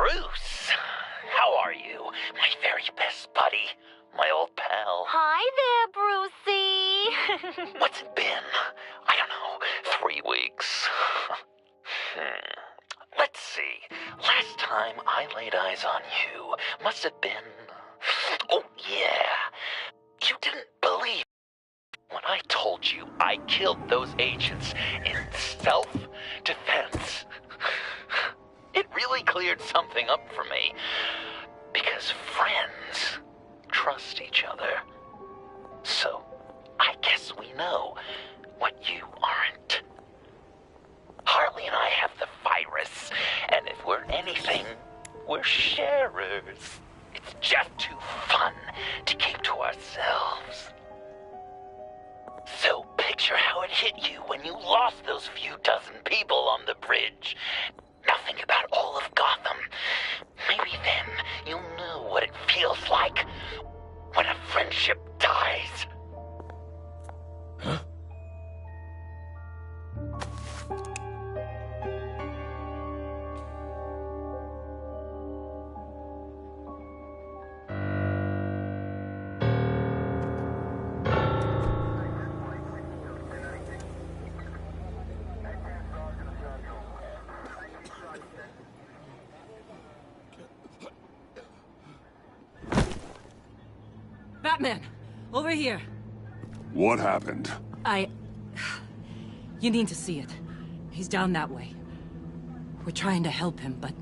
Bruce, how are you? My very best buddy, my old pal. Hi there, Brucey. What's it been? I don't know, 3 weeks. Let's see. Last time I laid eyes on you must have been... Oh, yeah. You didn't believe when I told you I killed those agents in self-defense. It really cleared something up for me. Because friends trust each other. So, I guess we know what you aren't. Harley and I have the virus, and if we're anything, we're sharers. It's just too fun to keep to ourselves. So picture how it hit you when you lost those few dozen people on the bridge. Now think about all of Gotham. Maybe then you'll know what it feels like when a friendship dies. Huh? Batman! Over here! What happened? You need to see it. He's down that way. We're trying to help him, but...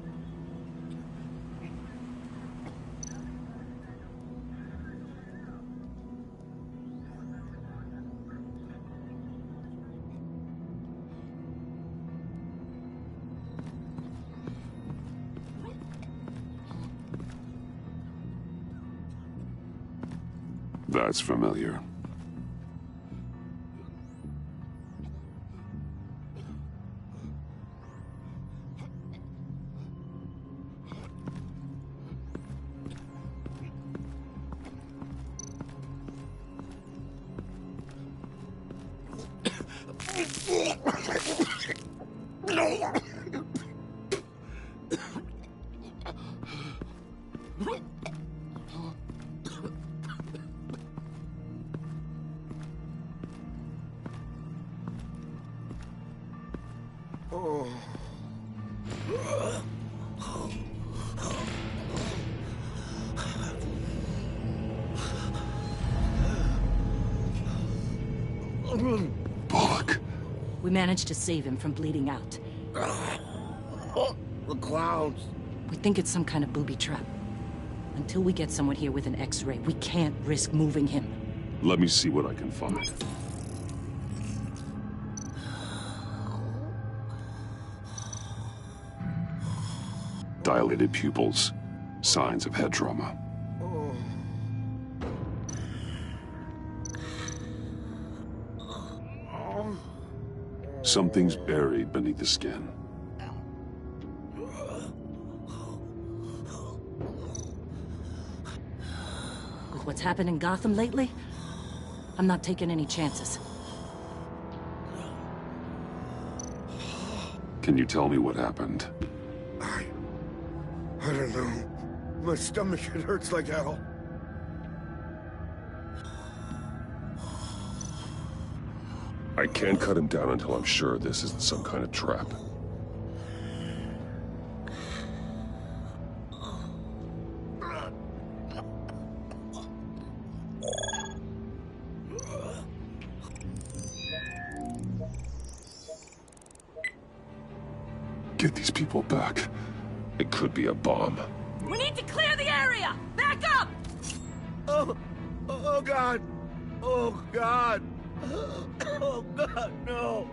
That's familiar. Bullock. We managed to save him from bleeding out. The clouds. We think it's some kind of booby trap. Until we get someone here with an X-ray, we can't risk moving him. Let me see what I can find. Dilated pupils. Signs of head trauma. Something's buried beneath the skin. With what's happened in Gotham lately, I'm not taking any chances. Can you tell me what happened? I don't know. My stomach, it hurts like hell. I can't cut him down until I'm sure this isn't some kind of trap. Get these people back. It could be a bomb. We need to clear the area! Back up! Oh God! Oh God! Oh God, no!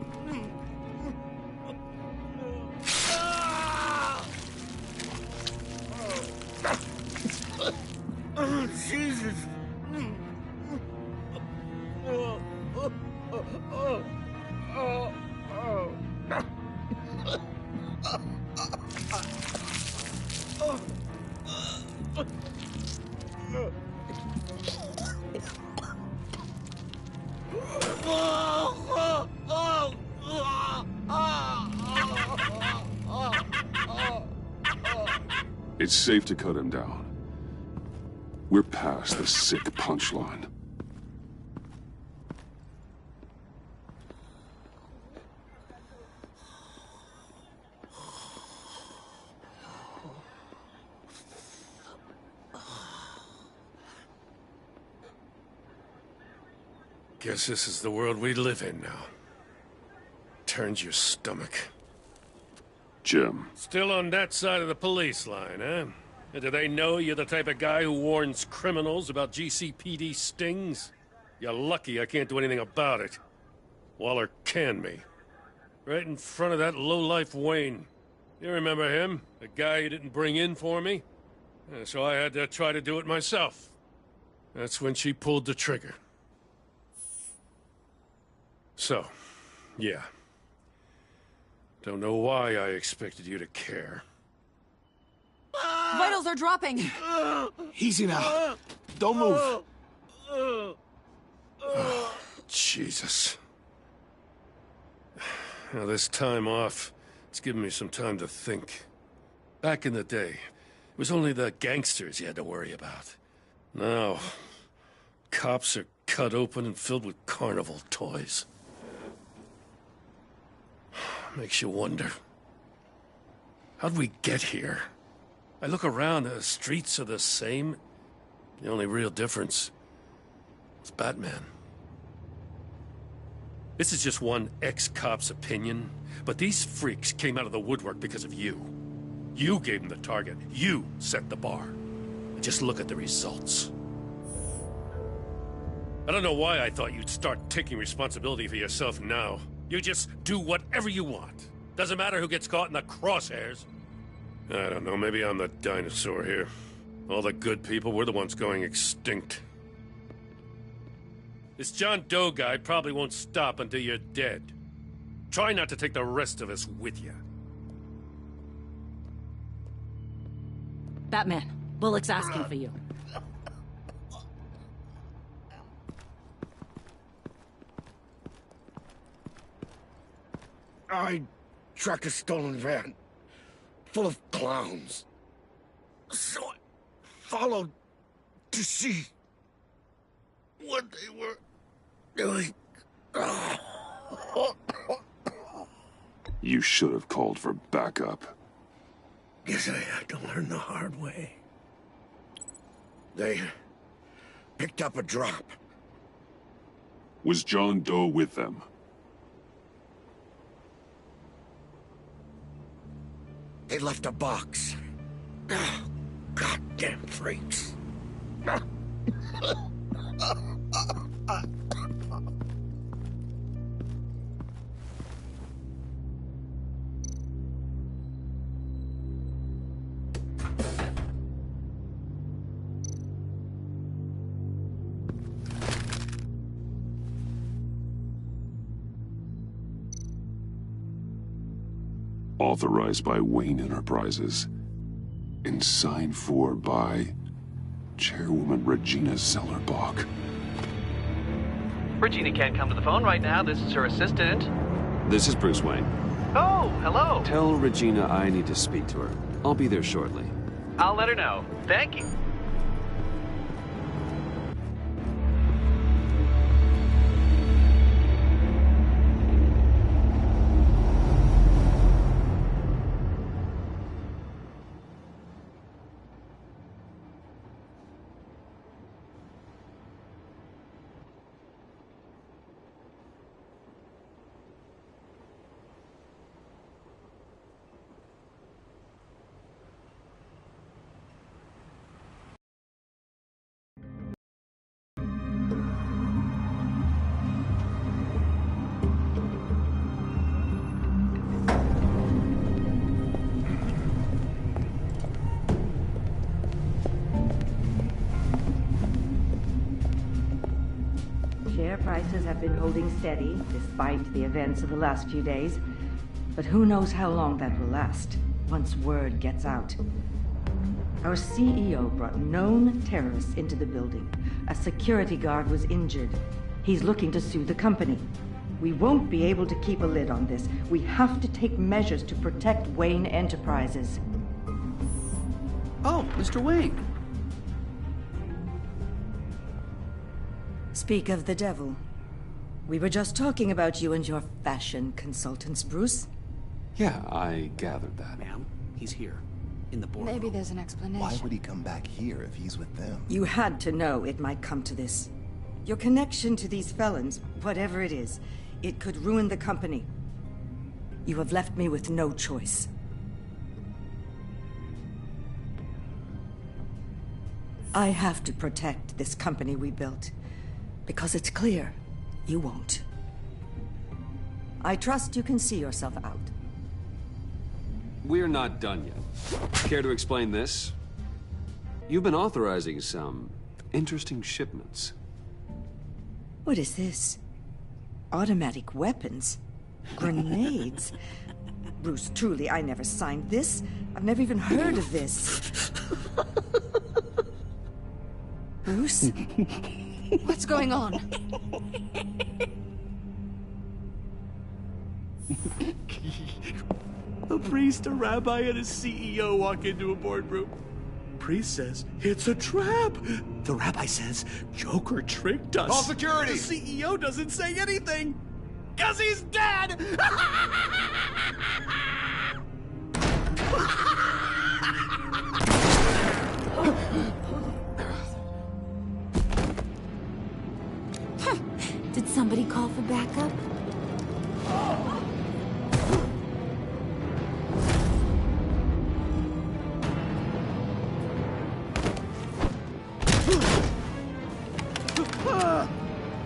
Oh, Jesus! It's safe to cut him down. We're past the sick punchline. Guess this is the world we live in now. Turns your stomach. Jim. Still on that side of the police line, huh? And do they know you're the type of guy who warns criminals about GCPD stings? You're lucky I can't do anything about it. Waller canned me. Right in front of that lowlife Wayne. You remember him? The guy you didn't bring in for me? So I had to try to do it myself. That's when she pulled the trigger. So, yeah. Don't know why I expected you to care. Vitals are dropping! Easy now. Don't move. Oh, Jesus. Now, this time off, it's given me some time to think. Back in the day, it was only the gangsters you had to worry about. Now, cops are cut open and filled with carnival toys. Makes you wonder. How'd we get here? I look around, the streets are the same. The only real difference is Batman. This is just one ex-cop's opinion, but these freaks came out of the woodwork because of you. You gave them the target. You set the bar. And just look at the results. I don't know why I thought you'd start taking responsibility for yourself now. You just do whatever you want. Doesn't matter who gets caught in the crosshairs. I don't know, maybe I'm the dinosaur here. All the good people, we're the ones going extinct. This John Doe guy probably won't stop until you're dead. Try not to take the rest of us with you. Batman, Bullock's asking for you. I tracked a stolen van, full of clowns. So I followed to see what they were doing. You should have called for backup. Guess I had to learn the hard way. They picked up a drop. Was John Doe with them? They left a box. Oh, goddamn freaks. Authorized by Wayne Enterprises. And signed for by Chairwoman Regina Zellerbach. Regina can't come to the phone right now. This is her assistant. This is Bruce Wayne. Oh, hello. Tell Regina I need to speak to her. I'll be there shortly. I'll let her know. Thank you. Share prices have been holding steady, despite the events of the last few days. But who knows how long that will last, once word gets out. Our CEO brought known terrorists into the building. A security guard was injured. He's looking to sue the company. We won't be able to keep a lid on this. We have to take measures to protect Wayne Enterprises. Oh, Mr. Wayne. Speak of the devil. We were just talking about you and your fashion consultants, Bruce. Yeah, I gathered that. Ma'am, he's here. In the boardroom. Maybe there's an explanation. Why would he come back here if he's with them? You had to know it might come to this. Your connection to these felons, whatever it is, it could ruin the company. You have left me with no choice. I have to protect this company we built, because it's clear you won't. I trust you can see yourself out. We're not done yet. Care to explain this? You've been authorizing some interesting shipments. What is this? Automatic weapons? Grenades? Bruce, truly, I never signed this. I've never even heard of this. Bruce? What's going on? A priest, a rabbi, and a CEO walk into a boardroom. Priest says, it's a trap. The rabbi says, Joker tricked us. Call security! The CEO doesn't say anything, 'cause he's dead! Did somebody call for backup?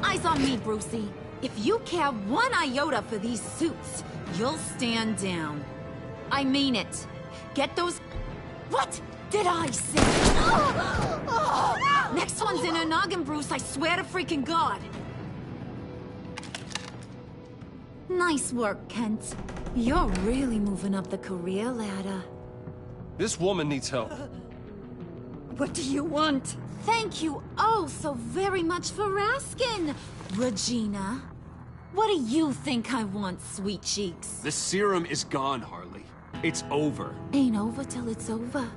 Eyes on me, Brucey. If you care one iota for these suits, you'll stand down. I mean it. Get those... What did I say? Next one's in her noggin, Bruce, I swear to freaking God. Nice work, Kent. You're really moving up the career ladder. This woman needs help. What do you want? Thank you oh so very much for asking, Regina. What do you think I want, sweet cheeks? The serum is gone, Harley. It's over. Ain't over till it's over.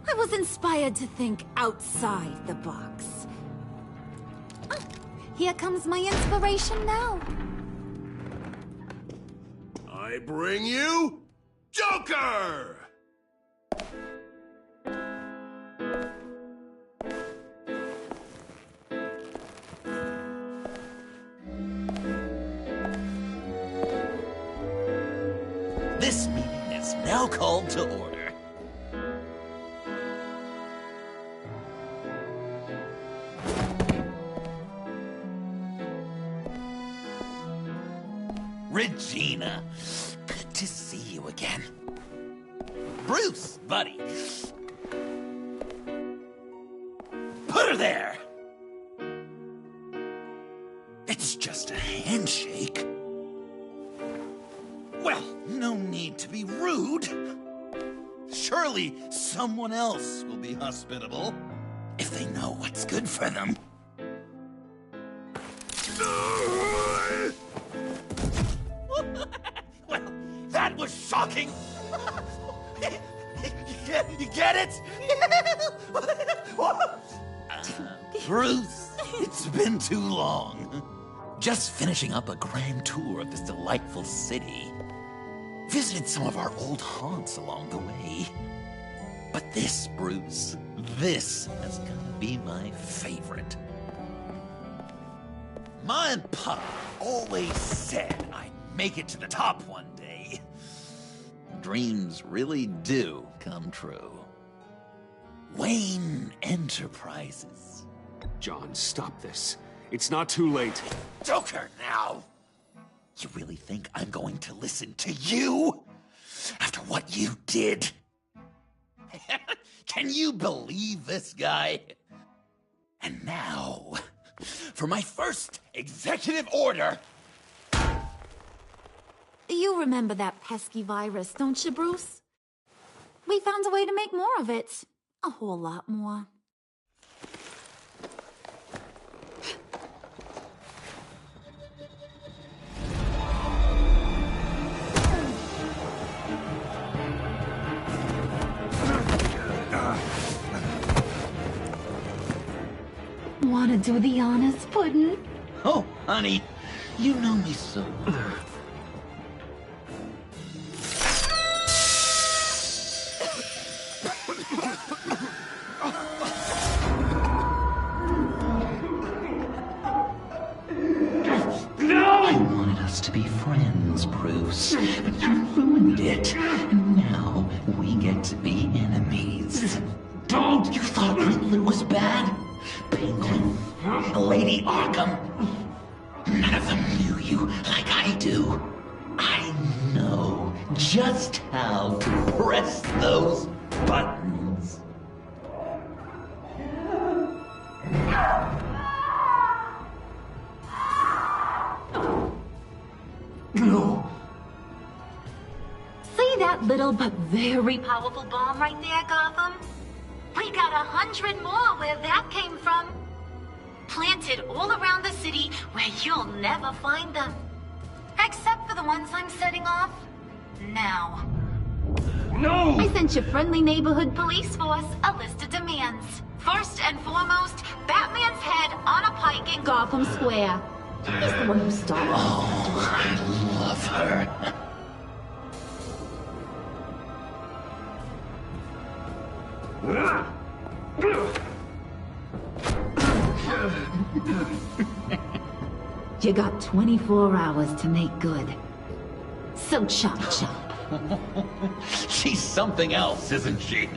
I was inspired to think outside the box. Oh, here comes my inspiration now. I bring you Joker! This meeting is now called to order. Regina, good to see you again. Bruce, buddy. Put her there! It's just a handshake. Well, no need to be rude. Surely someone else will be hospitable if they know what's good for them. Well, that was shocking. You get it? Bruce, it's been too long. Just finishing up a grand tour of this delightful city. Visited some of our old haunts along the way. But this, Bruce, this has got to be my favorite. Ma and Pa always said I'd make it to the top one day. Dreams really do come true. Wayne Enterprises. John, stop this. It's not too late. Joker, now! You really think I'm going to listen to you? After what you did? Can you believe this guy? And now, for my first executive order. You remember that pesky virus, don't you, Bruce? We found a way to make more of it. A whole lot more. wanna do the honors, Puddin'? Oh, honey, you know me so well. I wanted us to be friends, Bruce, but you ruined it. And now we get to be enemies. Don't! You thought Riddler was bad? Penguin, Lady Arkham. None of them knew you like I do. I know just how to press those buttons. No. See that little but very powerful bomb right there, Gotham? We got 100 more where that came from. Planted all around the city where you'll never find them. Except for the ones I'm setting off now. No! I sent your friendly neighborhood police force a list of demands. First and foremost, Batman's head on a pike in Gotham Square. He's the one who started. Oh, I love her. You got 24 hours to make good. So chop chop. She's something else, isn't she?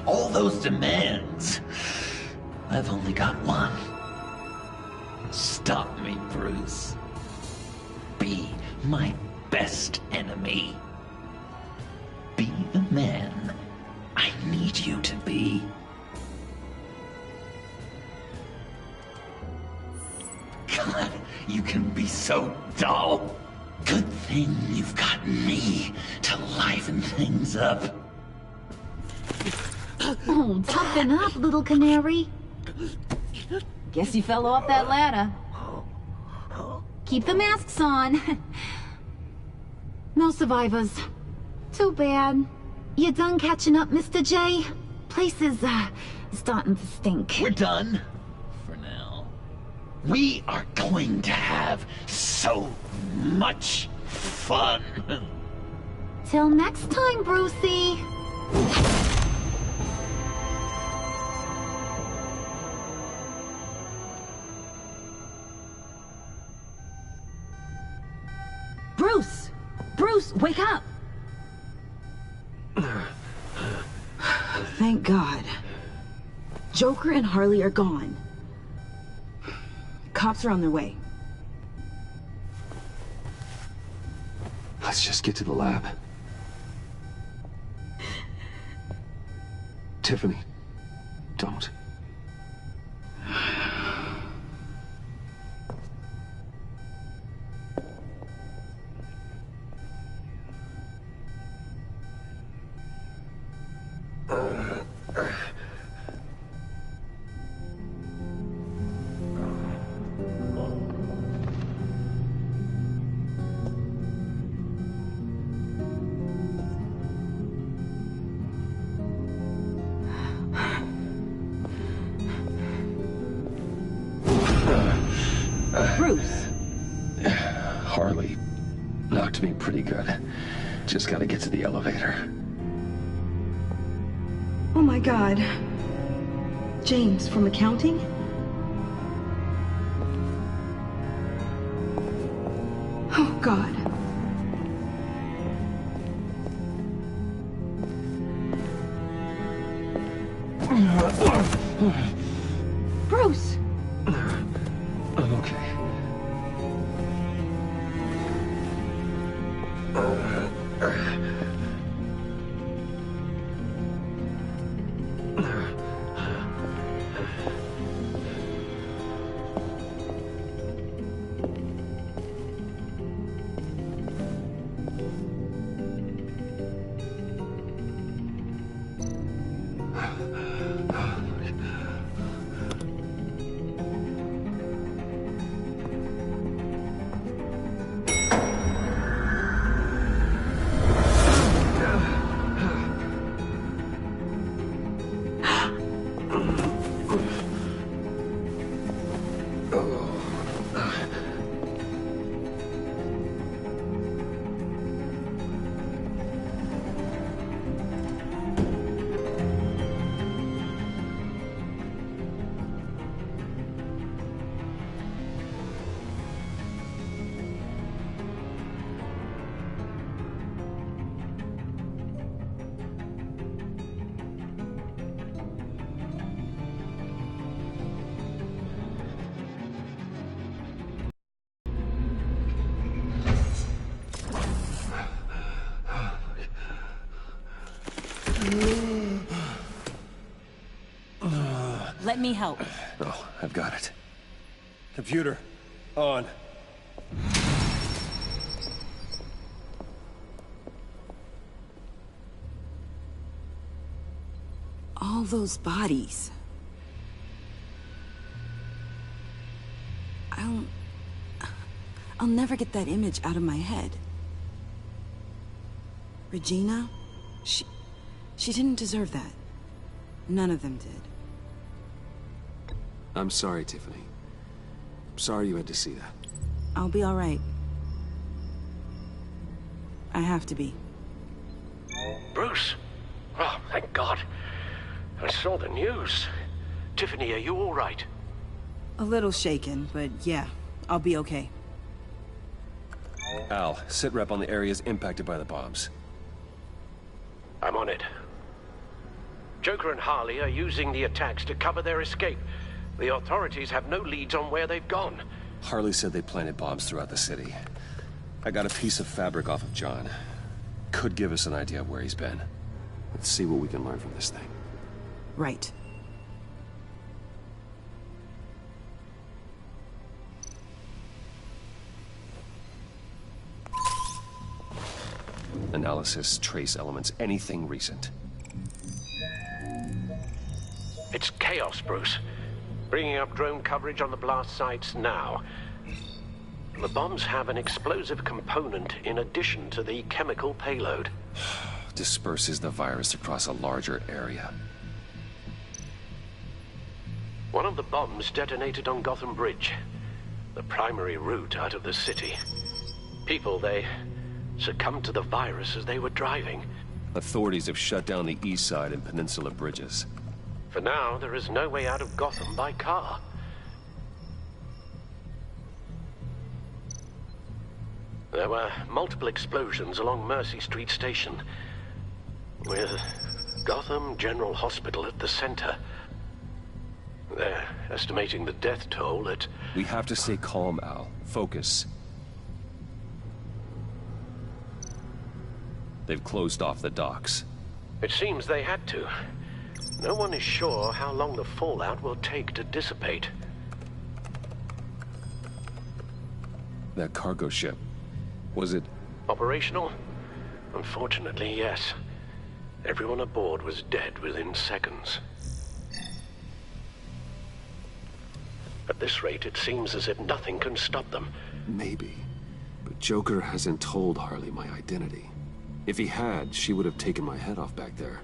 All those demands. I've only got one. Stop me, Bruce. Be my best enemy. Be the man I need you to be. God, you can be so dull. Good thing you've got me to liven things up. Oh, toughen up, little canary. Guess you fell off that ladder. Keep the masks on. No survivors. Too bad. You done catching up, Mr. J? Place is, starting to stink. We're done. For now. We are going to have so much fun. Till next time, Brucey. Bruce! Bruce, wake up! Thank God. Joker and Harley are gone. Cops are on their way. Let's just get to the lab. Tiffany, don't. Bruce! Harley knocked me pretty good. Just gotta get to the elevator. Oh my God. James, from accounting? Oh God. Bruce! I'm okay. Let me help. Oh, I've got it. Computer, on. All those bodies. I'll never get that image out of my head. Regina? She didn't deserve that. None of them did. I'm sorry, Tiffany. Sorry you had to see that. I'll be all right. I have to be. Bruce? Oh, thank God. I saw the news. Tiffany, are you all right? A little shaken, but yeah, I'll be okay. Al, sit rep on the areas impacted by the bombs. I'm on it. Joker and Harley are using the attacks to cover their escape. The authorities have no leads on where they've gone. Harley said they planted bombs throughout the city. I got a piece of fabric off of John. Could give us an idea of where he's been. Let's see what we can learn from this thing. Right. Analysis, trace elements, anything recent. It's chaos, Bruce. Bringing up drone coverage on the blast sites now. The bombs have an explosive component in addition to the chemical payload. Disperses the virus across a larger area. One of the bombs detonated on Gotham Bridge, the primary route out of the city. People, they succumbed to the virus as they were driving. Authorities have shut down the east side and peninsula bridges. For now, there is no way out of Gotham by car. There were multiple explosions along Mercy Street Station, with Gotham General Hospital at the center. They're estimating the death toll at... We have to stay calm, Al. Focus. They've closed off the docks. It seems they had to. No one is sure how long the fallout will take to dissipate. That cargo ship, was it... Operational? Unfortunately, yes. Everyone aboard was dead within seconds. At this rate, it seems as if nothing can stop them. Maybe. But Joker hasn't told Harley my identity. If he had, she would have taken my head off back there.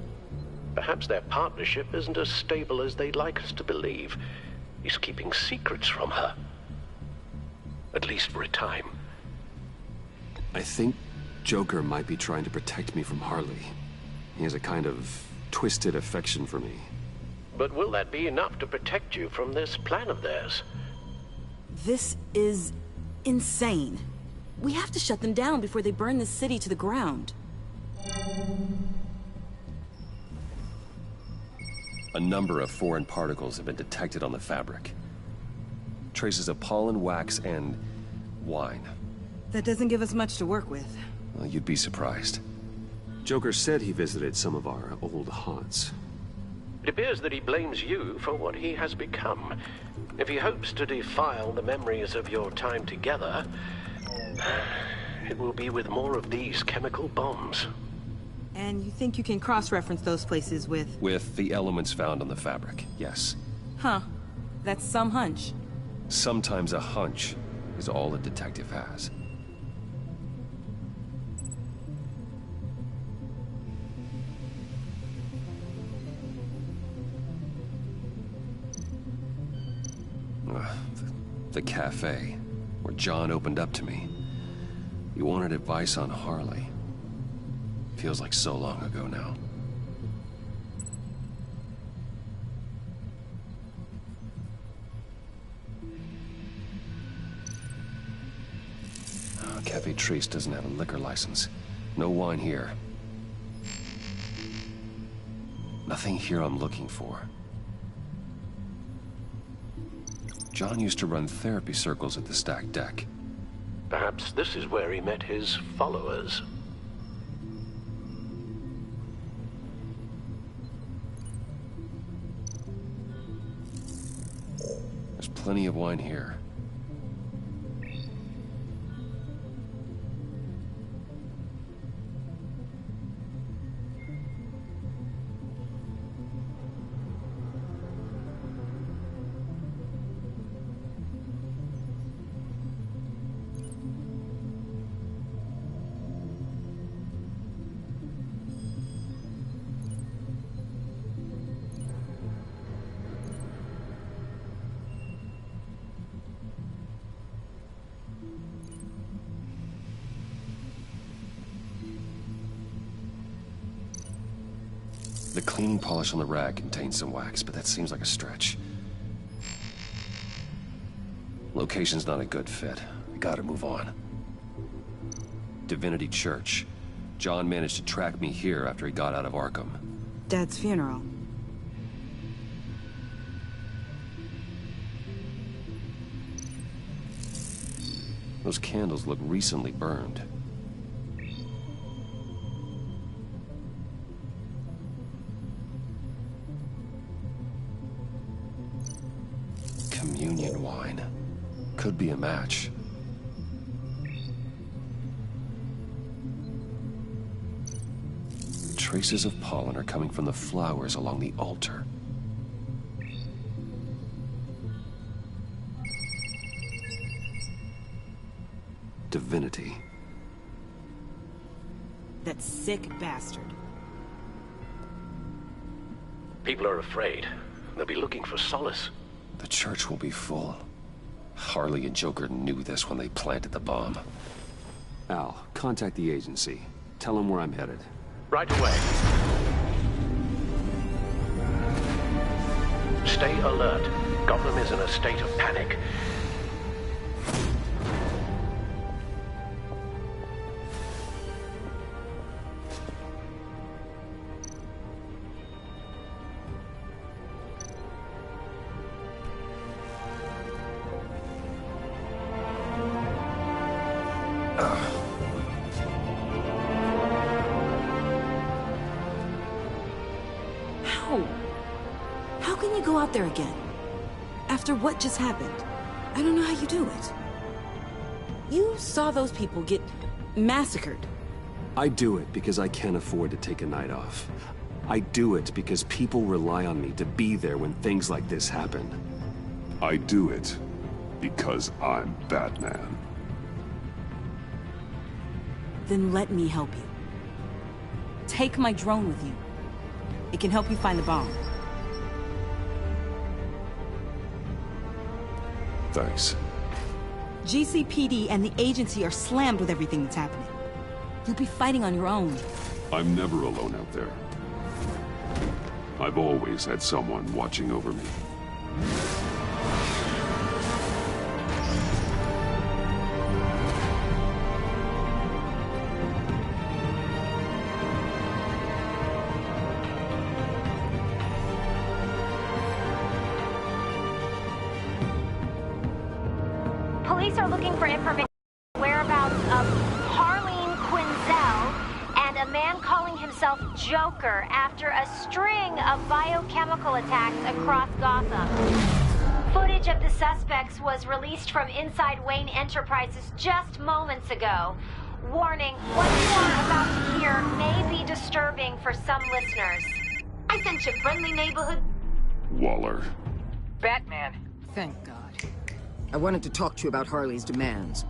Perhaps their partnership isn't as stable as they'd like us to believe. He's keeping secrets from her. At least for a time. I think Joker might be trying to protect me from Harley. He has a kind of twisted affection for me. But will that be enough to protect you from this plan of theirs? This is insane. We have to shut them down before they burn the city to the ground. A number of foreign particles have been detected on the fabric. Traces of pollen, wax, and wine. That doesn't give us much to work with. Well, you'd be surprised. Joker said he visited some of our old haunts. It appears that he blames you for what he has become. If he hopes to defile the memories of your time together, it will be with more of these chemical bombs. And you think you can cross-reference those places with... With the elements found on the fabric, yes. Huh. That's some hunch. Sometimes a hunch is all a detective has. The cafe, where John opened up to me. He wanted advice on Harley. Feels like so long ago now. Cafe Trace doesn't have a liquor license. No wine here. Nothing here I'm looking for. John used to run therapy circles at the Stacked Deck. Perhaps this is where he met his followers. There's plenty of wine here. The cleaning polish on the rag contains some wax, but that seems like a stretch. Location's not a good fit. I gotta move on. Divinity Church. John managed to track me here after he got out of Arkham. Dad's funeral. Those candles look recently burned. Communion wine. Could be a match. Traces of pollen are coming from the flowers along the altar. Divinity. That sick bastard. People are afraid. They'll be looking for solace. The church will be full. Harley and Joker knew this when they planted the bomb. Al, contact the agency. Tell them where I'm headed. Right away. Stay alert. Gotham is in a state of panic. How can you go out there again? After what just happened? I don't know how you do it. You saw those people get massacred. I do it because I can't afford to take a night off. I do it because people rely on me to be there when things like this happen. I do it because I'm Batman. Then let me help you. Take my drone with you. It can help you find the bomb. Thanks. GCPD and the agency are slammed with everything that's happening. You'll be fighting on your own. I'm never alone out there. I've always had someone watching over me. Police are looking for information on the whereabouts of Harleen Quinzel and a man calling himself Joker after a string of biochemical attacks across Gotham. Footage of the suspects was released from inside Wayne Enterprises just moments ago. Warning, what you are about to hear may be disturbing for some listeners. I sent you friendly neighborhood... Waller. Batman. Thank God. I wanted to talk to you about Harley's demands.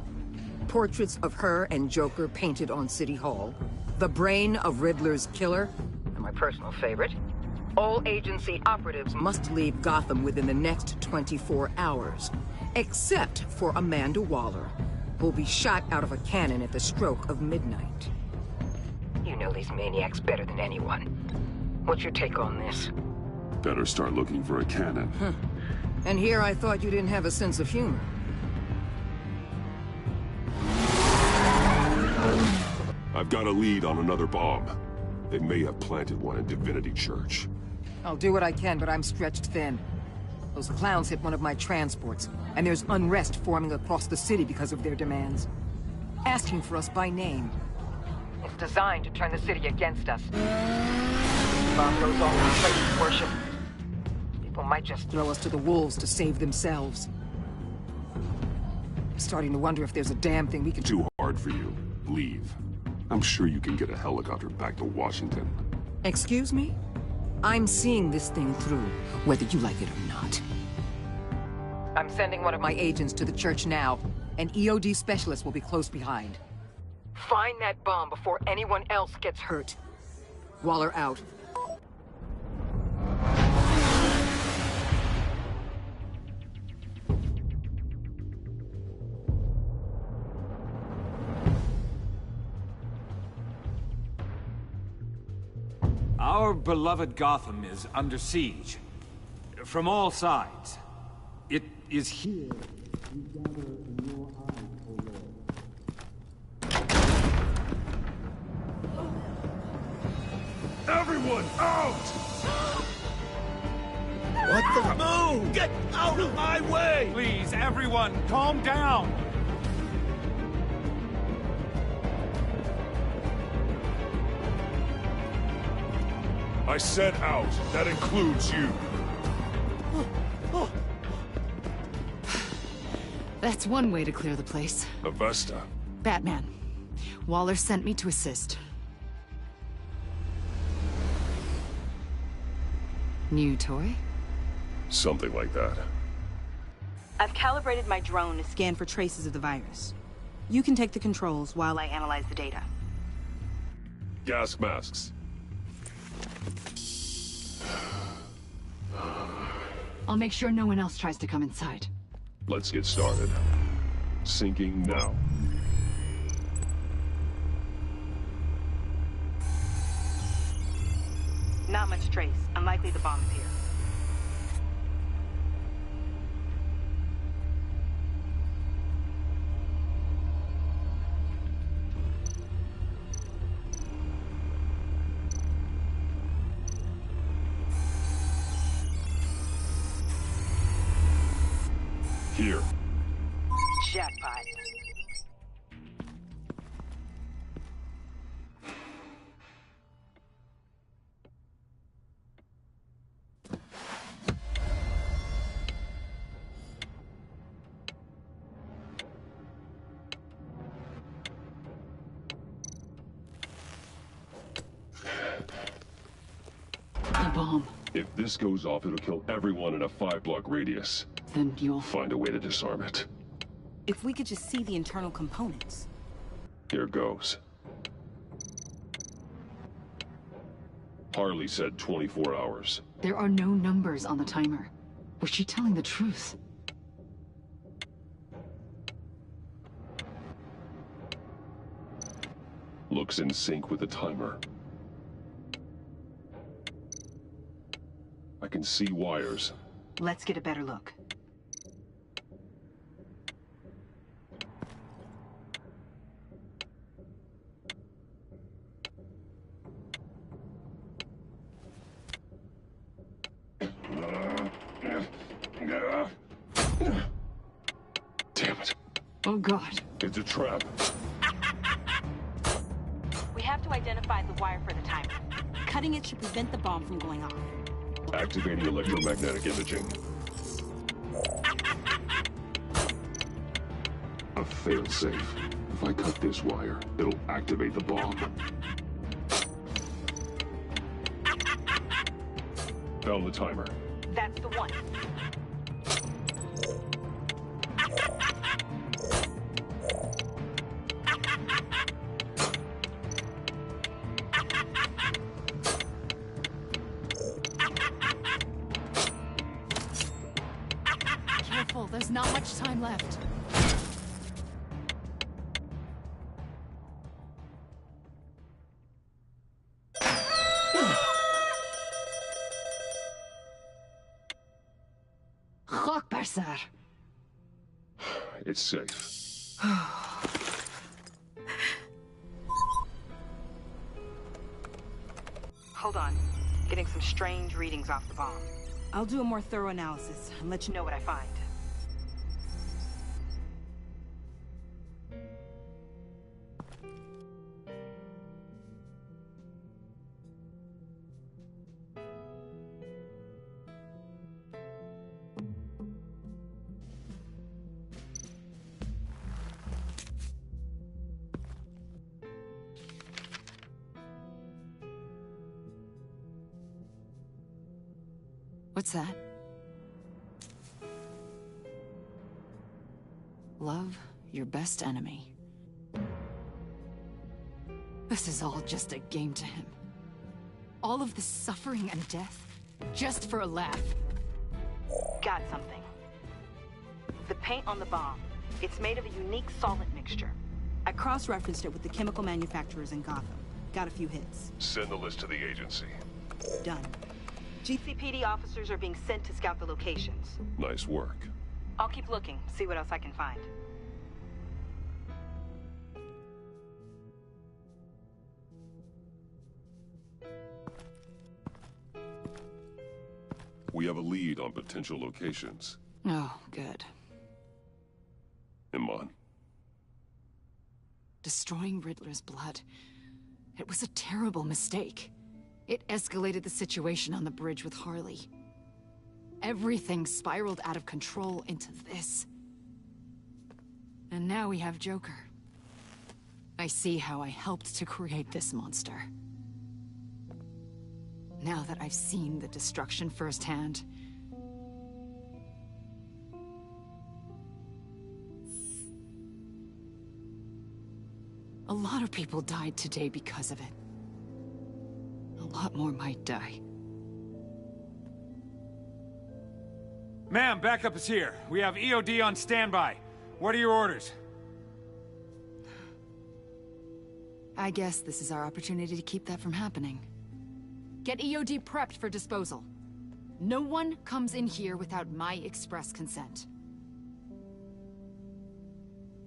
Portraits of her and Joker painted on City Hall. The brain of Riddler's killer, and my personal favorite, All agency operatives must leave Gotham within the next 24 hours. Except for Amanda Waller, who'll be shot out of a cannon at the stroke of midnight. You know these maniacs better than anyone. What's your take on this? Better start looking for a cannon. And here I thought you didn't have a sense of humor. I've got a lead on another bomb. They may have planted one in Divinity Church. I'll do what I can, but I'm stretched thin. Those clowns hit one of my transports, and there's unrest forming across the city because of their demands. Asking for us by name. It's designed to turn the city against us. Bomb goes off in place of worship. People might just throw us to the wolves to save themselves. I'm starting to wonder if there's a damn thing we can do. Too hard for you. Leave. I'm sure you can get a helicopter back to Washington. Excuse me? I'm seeing this thing through, whether you like it or not. I'm sending one of my agents to the church now. An EOD specialist will be close behind. Find that bomb before anyone else gets hurt. Waller out. Our beloved Gotham is under siege. From all sides. It is here we gather in your eyes, O Lord. Everyone out! What the move? Get out of my way! Please, everyone, calm down! I said out. That includes you. That's one way to clear the place. Avesta. Batman. Waller sent me to assist. New toy? Something like that. I've calibrated my drone to scan for traces of the virus. You can take the controls while I analyze the data. Gas masks. I'll make sure no one else tries to come inside. Let's get started. Syncing now. Not much trace. Unlikely the bomb is here. Here. Jackpot. The bomb. If this goes off, it'll kill everyone in a 5-block radius. Then you'll find a way to disarm it. If we could just see the internal components. Here goes. Harley said 24 hours. There are no numbers on the timer. Was she telling the truth? Looks in sync with the timer. I can see wires. Let's get a better look. Damn it. Oh, God. It's a trap. We have to identify the wire for the timer. Cutting it should prevent the bomb from going off. Activating electromagnetic imaging. A failsafe. If I cut this wire, it'll activate the bomb. Found the timer. That's the one. left. Akbar, sir. It's safe. Hold on. Getting some strange readings off the bomb. I'll do a more thorough analysis and let you know what I find. What's that? Love your best enemy. This is all just a game to him. All of this suffering and death, just for a laugh. Got something. The paint on the bomb. It's made of a unique solvent mixture. I cross-referenced it with the chemical manufacturers in Gotham. Got a few hits. Send the list to the agency. Done. GCPD officers are being sent to scout the locations. Nice work. I'll keep looking, see what else I can find. We have a lead on potential locations. Oh, good. Iman. Destroying Riddler's blood. It was a terrible mistake. It escalated the situation on the bridge with Harley. Everything spiraled out of control into this. And now we have Joker. I see how I helped to create this monster. Now that I've seen the destruction firsthand, a lot of people died today because of it. A lot more might die. Ma'am, backup is here. We have EOD on standby. What are your orders? I guess this is our opportunity to keep that from happening. Get EOD prepped for disposal. No one comes in here without my express consent.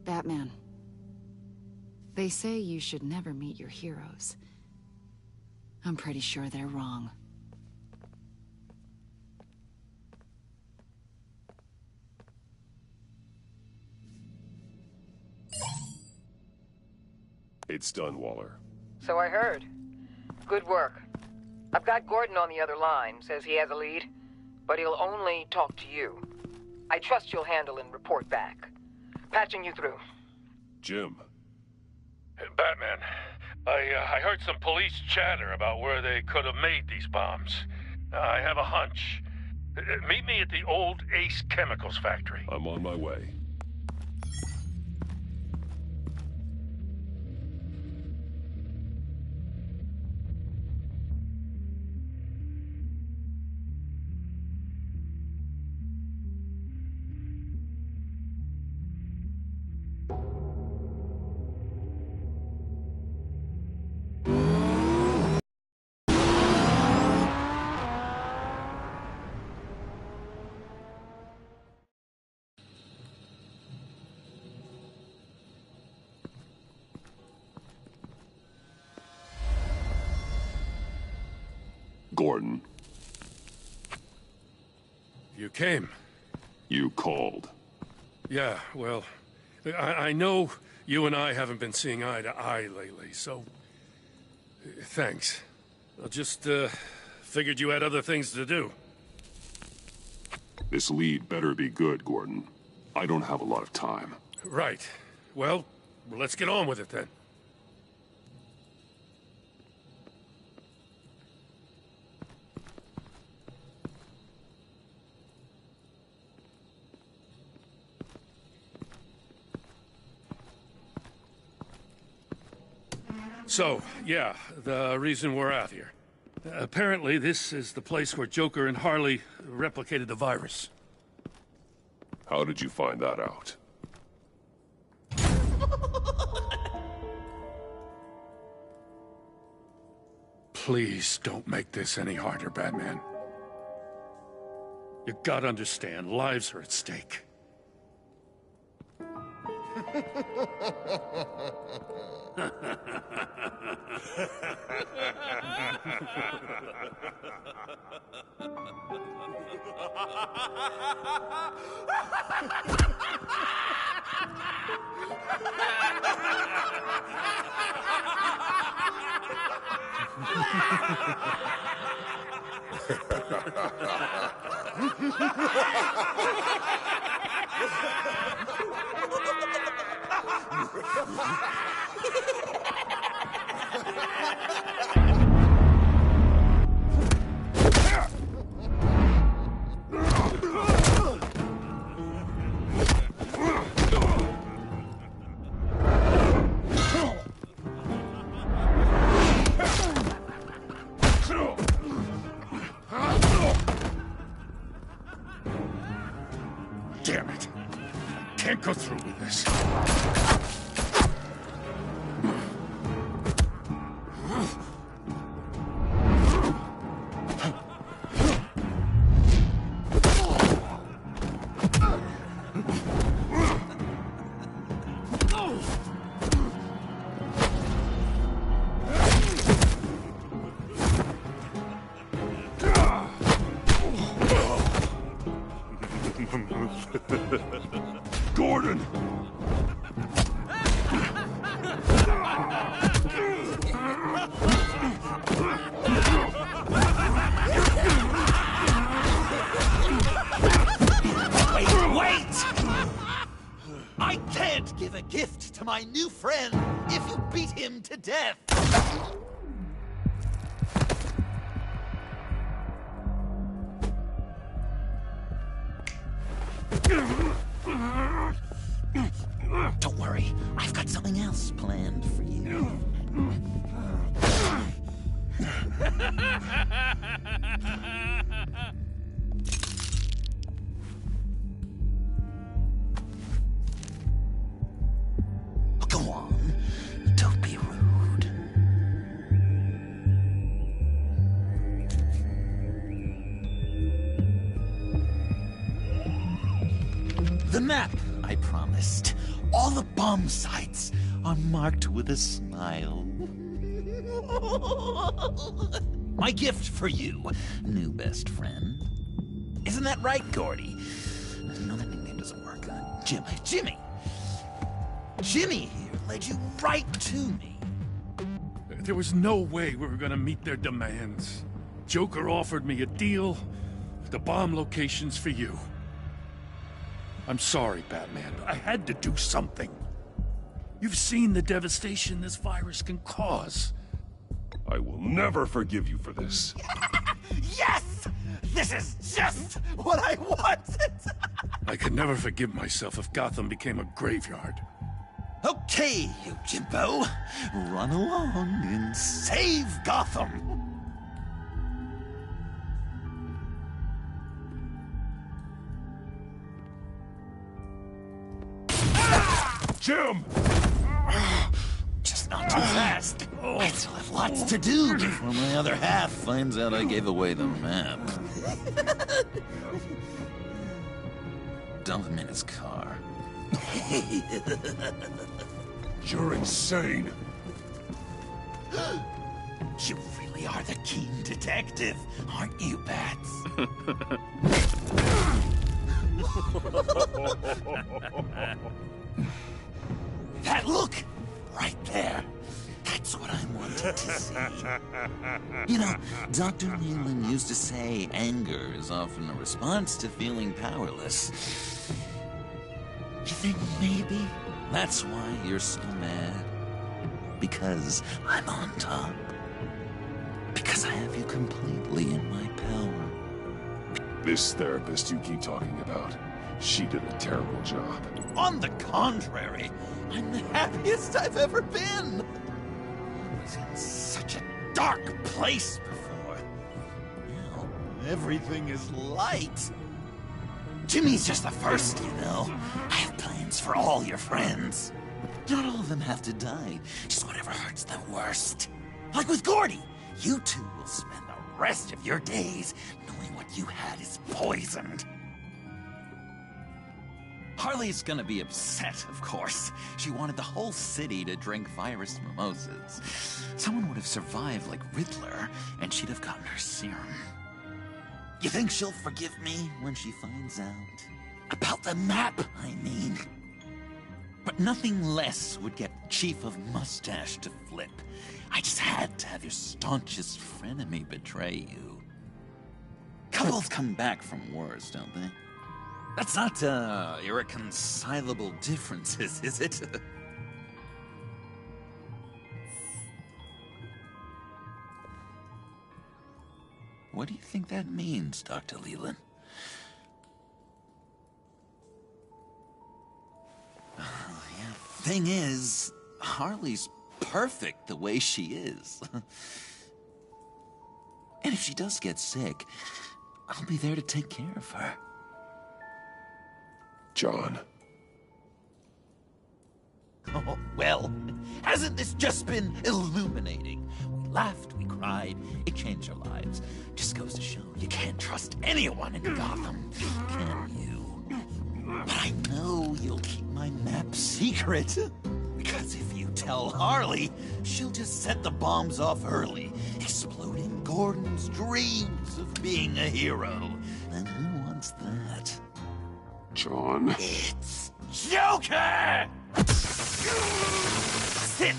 Batman. They say you should never meet your heroes. I'm pretty sure they're wrong. It's done, Waller. So I heard. Good work. I've got Gordon on the other line, says he has a lead, but he'll only talk to you. I trust you'll handle and report back. Patching you through. Jim. Batman, I heard some police chatter about where they could have made these bombs. I have a hunch. Meet me at the old Ace Chemicals factory. I'm on my way. Gordon. You came. You called. Yeah, well, I know you and I haven't been seeing eye to eye lately, so... thanks. I just, figured you had other things to do. This lead better be good, Gordon. I don't have a lot of time. Right. Well, let's get on with it then. So, yeah, the reason we're out here. Apparently, this is the place where Joker and Harley replicated the virus. How did you find that out? Please don't make this any harder, Batman. You gotta understand, lives are at stake. Damn it. I can't go through with this. Gordon! Wait! I can't give a gift to my new friend if you beat him to death! Don't worry, I've got something else planned for you. Go on, don't be rude. The map I promised. All the bomb sites are marked with a smile. My gift for you, new best friend. Isn't that right, Gordy? No, that nickname doesn't work. Jimmy! Jimmy here led you right to me. There was no way we were gonna meet their demands. Joker offered me a deal. The bomb location's for you. I'm sorry, Batman, but I had to do something. You've seen the devastation this virus can cause. I will never forgive you for this. Yes! This is just what I wanted! I could never forgive myself if Gotham became a graveyard. Okay, you Jimbo. Run along and save Gotham! Jim! Just not too fast. I still have lots to do before my other half finds out I gave away the map. Dump him in his car. You're insane. You really are the keen detective, aren't you, Bats? That look! Right there. That's what I wanted to see. You know, Dr. Newman used to say anger is often a response to feeling powerless. You think maybe that's why you're so mad? Because I'm on top? Because I have you completely in my power? This therapist you keep talking about, she did a terrible job. On the contrary, I'm the happiest I've ever been. I was in such a dark place before. Now, everything is light. Jimmy's just the first, you know. I have plans for all your friends. Not all of them have to die, just whatever hurts them worst. Like with Gordy, you two will spend the rest of your days knowing what you had is poisoned. Harley's gonna be upset, of course. She wanted the whole city to drink virus mimosas. Someone would have survived like Riddler, and she'd have gotten her serum. You think she'll forgive me when she finds out? About the map, I mean. But nothing less would get Chief of Mustache to flip. I just had to have your staunchest frenemy betray you. Couples come back from wars, don't they? That's not, irreconcilable differences, is it? What do you think that means, Dr. Leland? Yeah, thing is, Harley's perfect the way she is. And if she does get sick, I'll be there to take care of her. John. Oh, well, hasn't this just been illuminating? We laughed, we cried, it changed our lives. Just goes to show you can't trust anyone in Gotham, can you? But I know you'll keep my map secret. Because if you tell Harley, she'll just set the bombs off early, exploding Gordon's dreams of being a hero. And who wants that? John. It's Joker! Sit!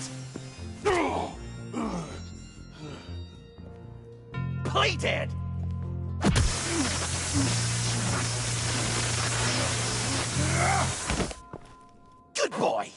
Play dead! Good boy!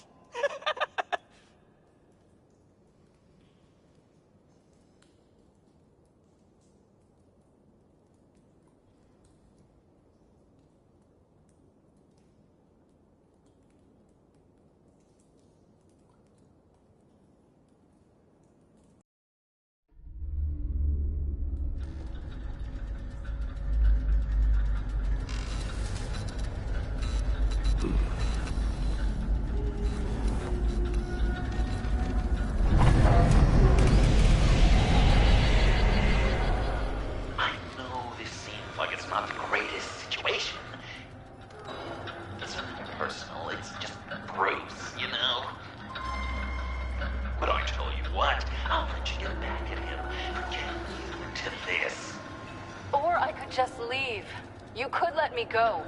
You could let me go.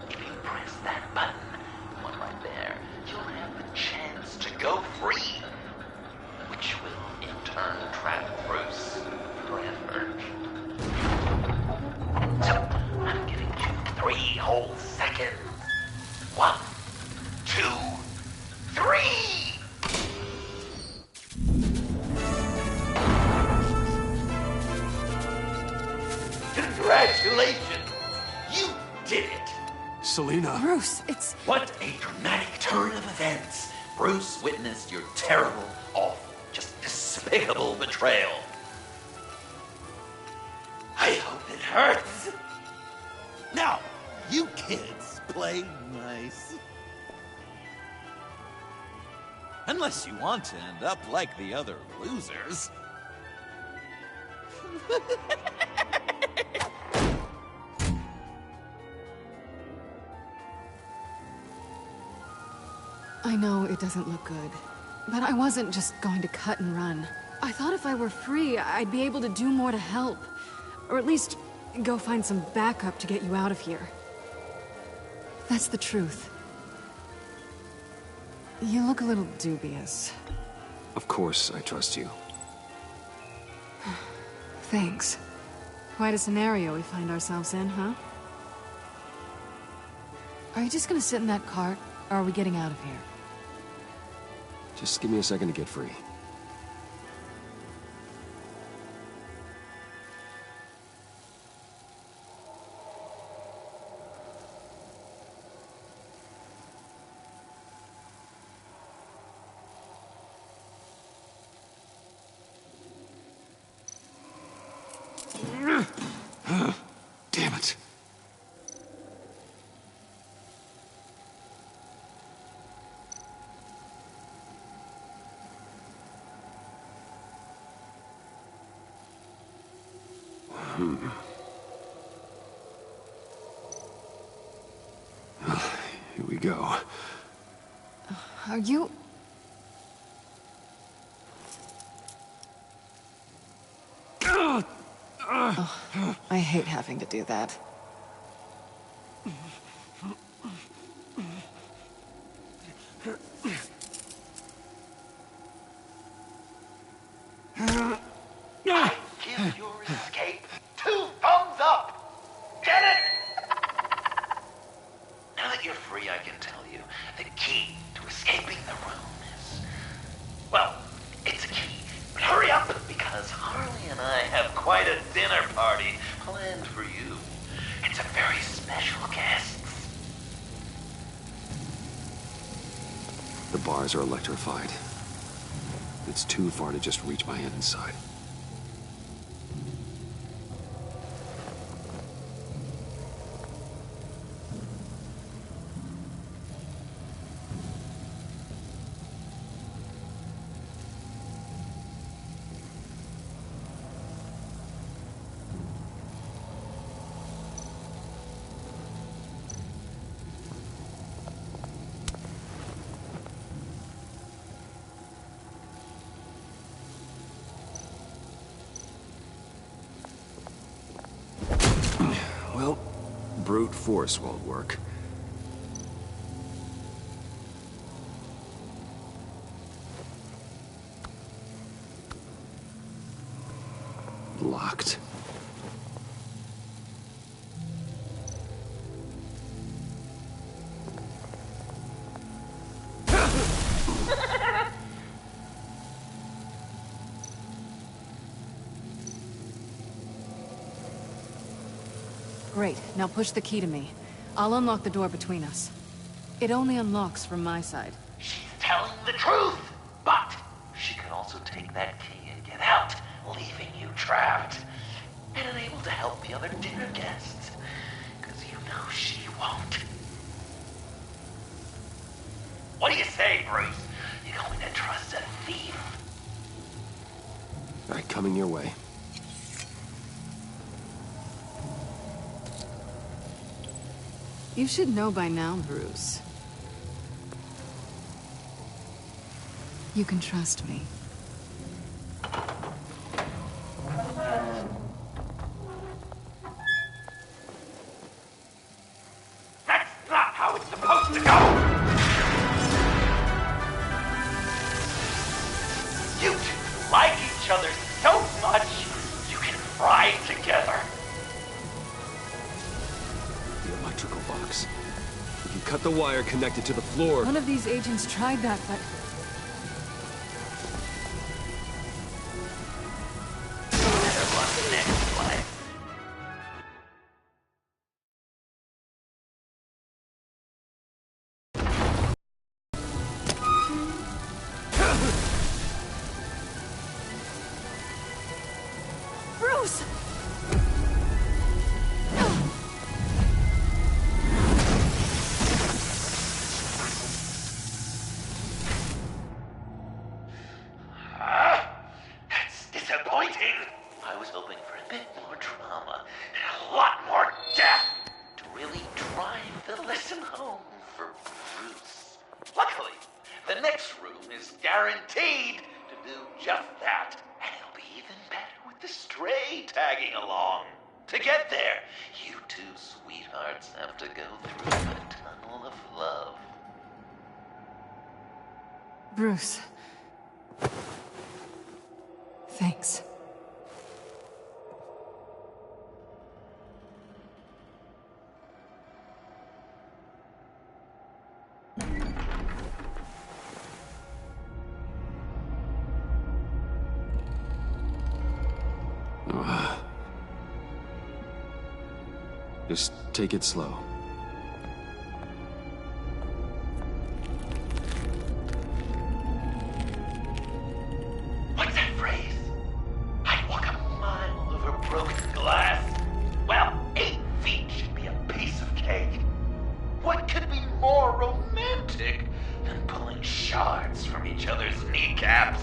If you press that button, one right there, you'll have the chance to go free. Which will, in turn, trap Bruce forever. So, I'm giving you 3 whole seconds. 1, 2, 3! Congratulations! You did it! Selina. Bruce, it's... What a dramatic turn of events. Bruce witnessed your terrible, awful, just despicable betrayal. I hope it hurts. Now, you kids play nice. Unless you want to end up like the other losers. I know it doesn't look good, but I wasn't just going to cut and run. I thought if I were free, I'd be able to do more to help. Or at least go find some backup to get you out of here. That's the truth. You look a little dubious. Of course I trust you. Thanks. Quite a scenario we find ourselves in, huh? Are you just gonna sit in that cart, or are we getting out of here? Just give me a second to get free. Damn it. Here we go. Are you... Oh, I hate having to do that. I give your escape 2 thumbs up! Get it? Now that you're free, I can tell you the key to escaping the room is... Well, it's a key. But hurry up, because Harley and I have quite a dinner party planned for you. It's a very special guest. The bars are electrified. It's too far to just reach my hand inside. Well, brute force won't work. Locked. Great. Now push the key to me. I'll unlock the door between us. It only unlocks from my side. She's telling the truth, but she can also take that key and get out, leaving you trapped, and unable to help the other dinner guests, because you know she won't. What do you say, Bruce? You going to trust a thief? All right, coming your way. You should know by now, Bruce. You can trust me. That's not how it's supposed to go! You two like each other so much, you can fry together. The electrical box. We can cut the wire connected to the floor. One of these agents tried that, but... What's next, what? Bruce! That's disappointing. I was hoping for a bit more drama and a lot more death to really drive the lesson home for Bruce. Luckily, the next room is guaranteed to do just that, and it'll be even better with the stray tagging along. To get there, you two sweethearts have to go through a tunnel of love. Bruce. Thanks. Just take it slow. What's that phrase? I'd walk a mile over broken glass. Well, 8 feet should be a piece of cake. What could be more romantic than pulling shards from each other's kneecaps?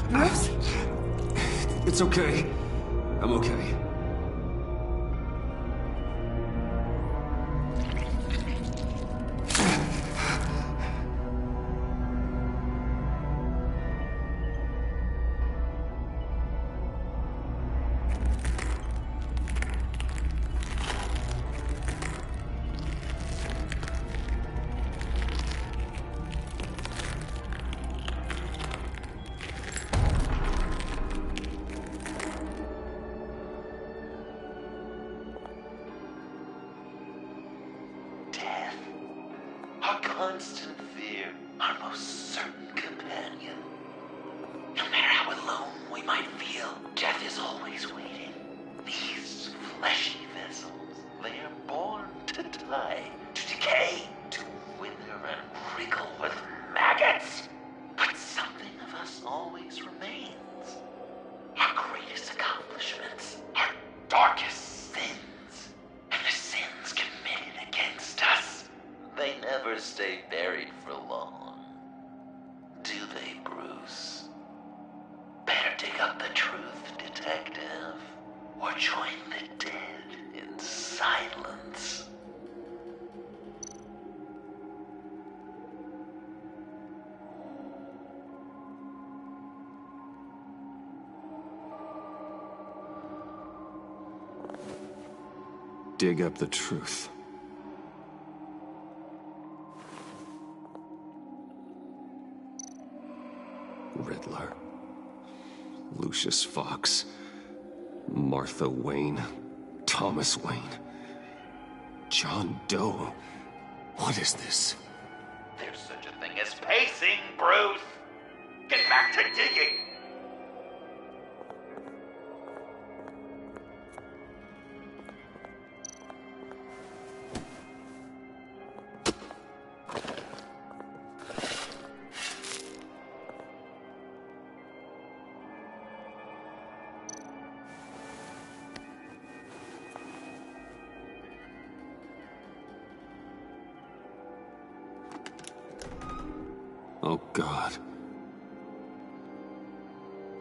Bruce? It's okay. I'm okay. Our constant fear, our most certain companion. No matter how alone we might feel, death is always waiting. These fleshy vessels, they are born to die, to decay, to wither and wriggle with maggots. But something of us always remains. Our greatest accomplishments, our darkest sins, and the sins committed against us. They never stay buried for long. Do they, Bruce? Better dig up the truth, detective, or join the dead in silence. Dig up the truth. Riddler, Lucius Fox, Martha Wayne, Thomas Wayne, John Doe. What is this? There's such a thing as pacing, Bruce! Get back to digging! Oh, God.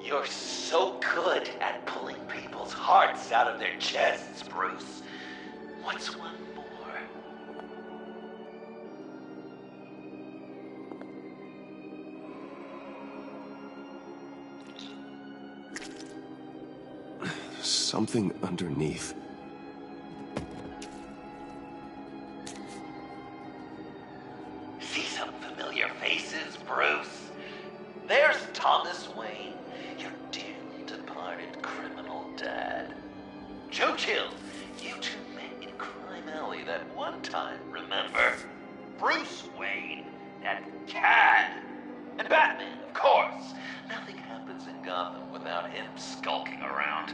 You're so good at pulling people's hearts out of their chests, Bruce. What's one more? Something underneath. See some familiar faces, Bruce? There's Thomas Wayne, your dearly departed criminal dad. Joe Chill, you two met in Crime Alley that one time, remember? Bruce Wayne, that cad. And Batman, of course. Nothing happens in Gotham without him skulking around.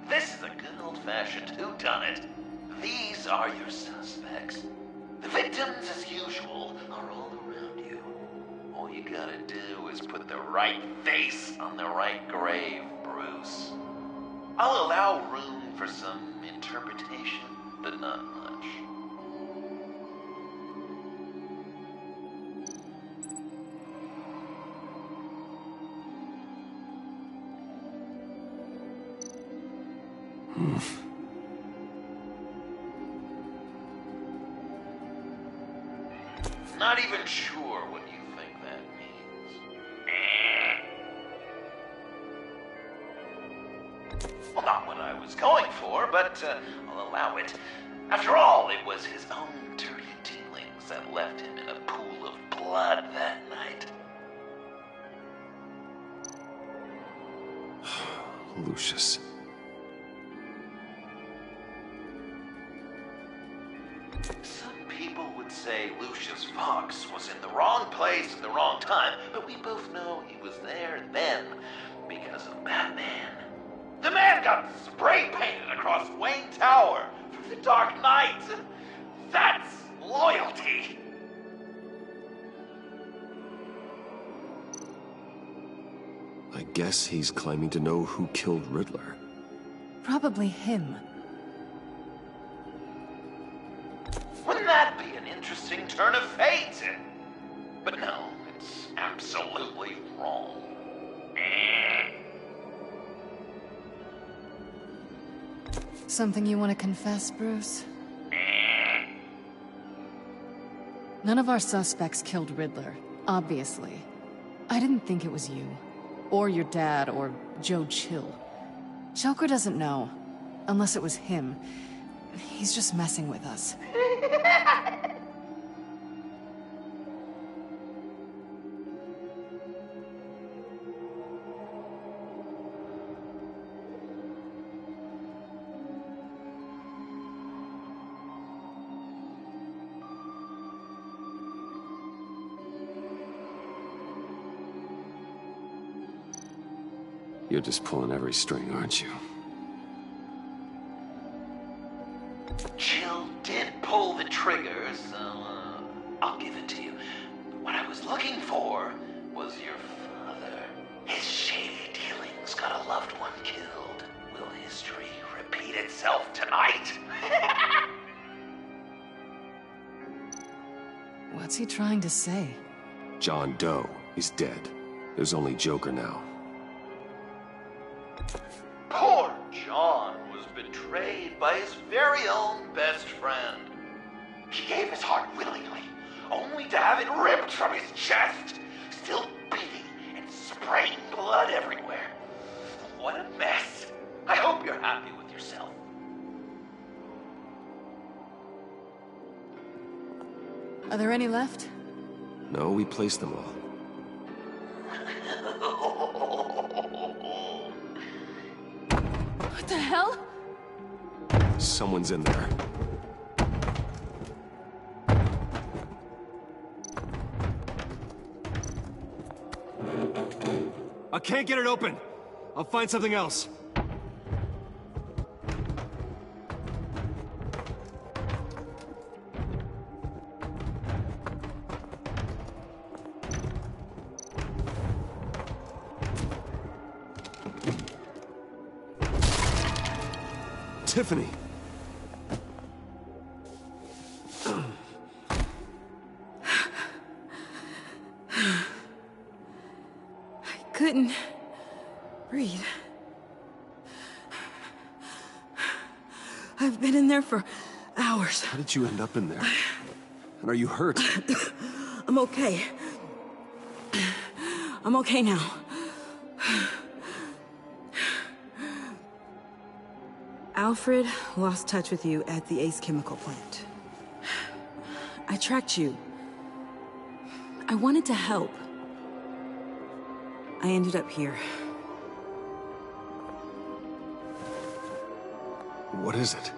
This is a good old-fashioned whodunit. These are your suspects. The victims, as usual, are all around you. All you gotta do is put the right face on the right grave, Bruce. I'll allow room for some interpretation, but not much. Not even sure what you think that means. Well, not what I was going for, but I'll allow it. After all, it was his own dirty dealings that left him in a pool of blood that night. Lucius. Some people would say Lucius Fox was in the wrong place at the wrong time, but we both know he was there then because of Batman. The man got spray painted across Wayne Tower for the Dark Knight. That's loyalty. I guess he's claiming to know who killed Riddler. Probably him. Wouldn't that be an interesting turn of fate? But no, it's absolutely wrong. Something you want to confess, Bruce? None of our suspects killed Riddler, obviously. I didn't think it was you, or your dad, or Joe Chill. Joker doesn't know, unless it was him. He's just messing with us. You're just pulling every string, aren't you? Chill did pull the trigger, so I'll give it to you. What I was looking for was your father. His shady dealings got a loved one killed. Will history repeat itself tonight? What's he trying to say? John Doe is dead. There's only Joker now. Poor John was betrayed by his very own best friend. He gave his heart willingly, only to have it ripped from his chest, still beating and spraying blood everywhere. What a mess. I hope you're happy with yourself. Are there any left? No, we placed them all. What the hell? Someone's in there. I can't get it open. I'll find something else. Tiffany! I couldn't breathe. I've been in there for hours. How did you end up in there? And are you hurt? I'm okay. I'm okay now. Alfred lost touch with you at the Ace Chemical plant. I tracked you. I wanted to help. I ended up here. What is it?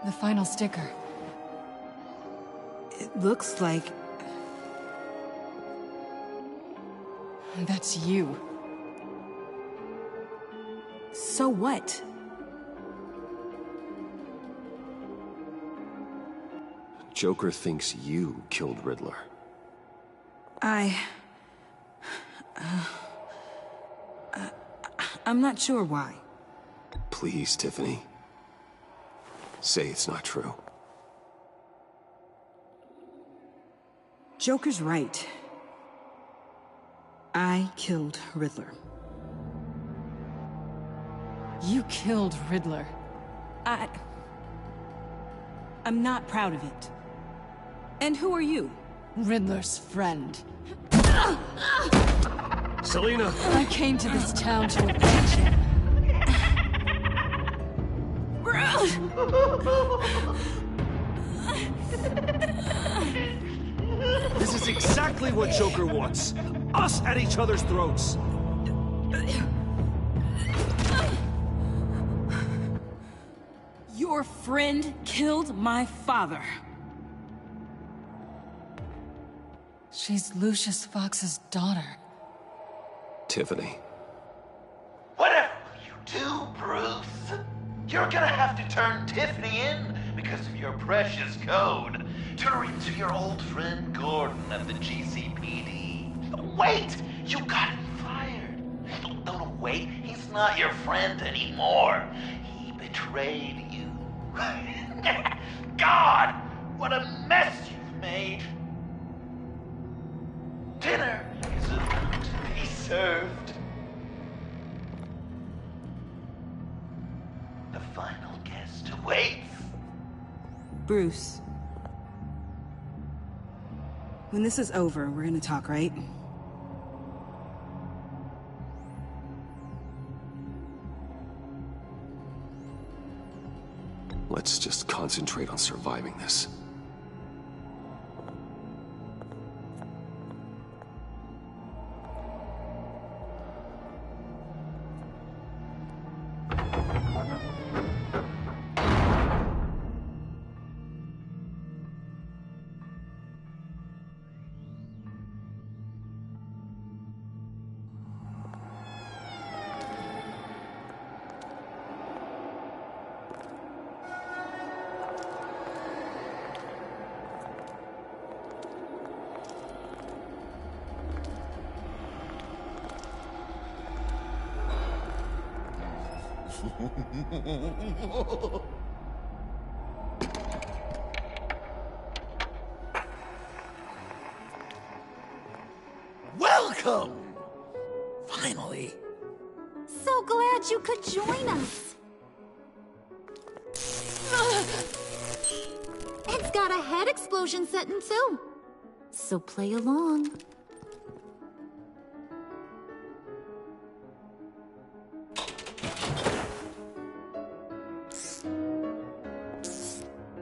The final sticker. It looks like... That's you. So what? Joker thinks you killed Riddler. I'm not sure why. Please, Tiffany. Say it's not true. Joker's right. I killed Riddler. You killed Riddler. I'm not proud of it. And who are you? Riddler's friend. Selina! I came to this town to avenge him. This is exactly what Joker wants. Us at each other's throats. Your friend killed my father. She's Lucius Fox's daughter. Tiffany. Whatever you do, Bruce, you're gonna have to turn Tiffany in because of your precious code. Turn her into your old friend Gordon at the GCPD. Wait! You got him fired. No, wait. He's not your friend anymore. He betrayed you. God! What a mess you've made! Dinner is about to be served. The final guest Bruce. When this is over, we're gonna talk, right? Let's just concentrate on surviving this. Welcome! Finally. So glad you could join us. It's got a head explosion setting too. So play along.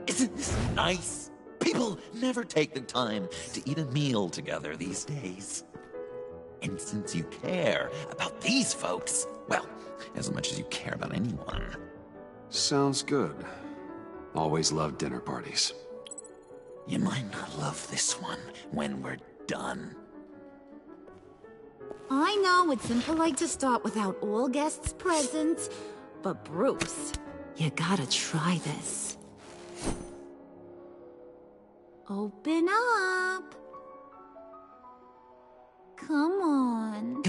Isn't this nice? People never take the time to eat a meal together these days. And since you care about these folks, well, as much as you care about anyone. Sounds good. Always loved dinner parties. You might not love this one when we're done. I know it's impolite to start without all guests present, but Bruce, you gotta try this. Open up. Come on.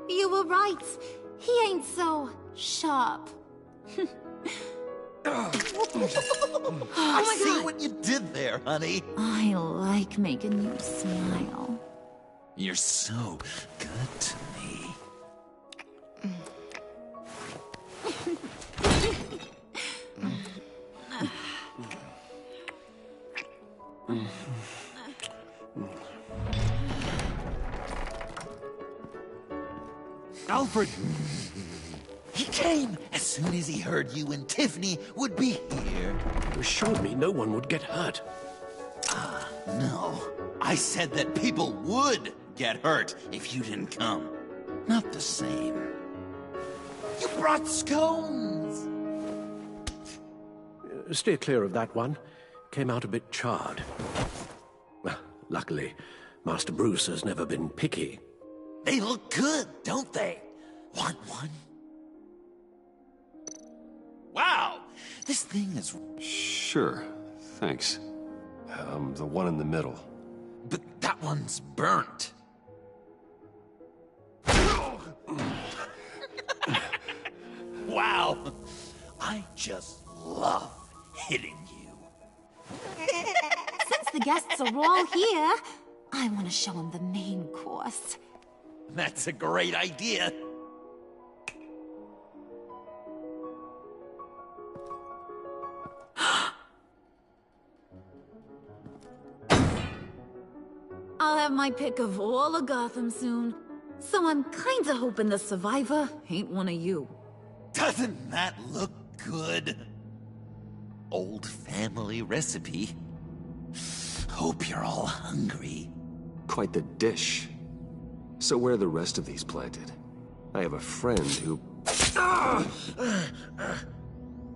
You were right. He ain't so sharp. I see what you did there, honey. I like making you smile. You're so good to me. Alfred! He came as soon as he heard you and Tiffany would be here. You assured me no one would get hurt. No. I said that people would get hurt if you didn't come. Not the same. You brought scones! Steer clear of that one. Came out a bit charred. Well, luckily, Master Bruce has never been picky. They look good, don't they? Want one? Wow! This thing is... Sure, thanks. The one in the middle. But that one's burnt. Wow! I just love hitting you. Since the guests are all here, I want to show them the main course. That's a great idea. I'll have my pick of all of Gotham soon, so I'm kinda hoping the survivor ain't one of you. Doesn't that look good? Old family recipe. Hope you're all hungry. Quite the dish. So where are the rest of these planted? I have a friend who...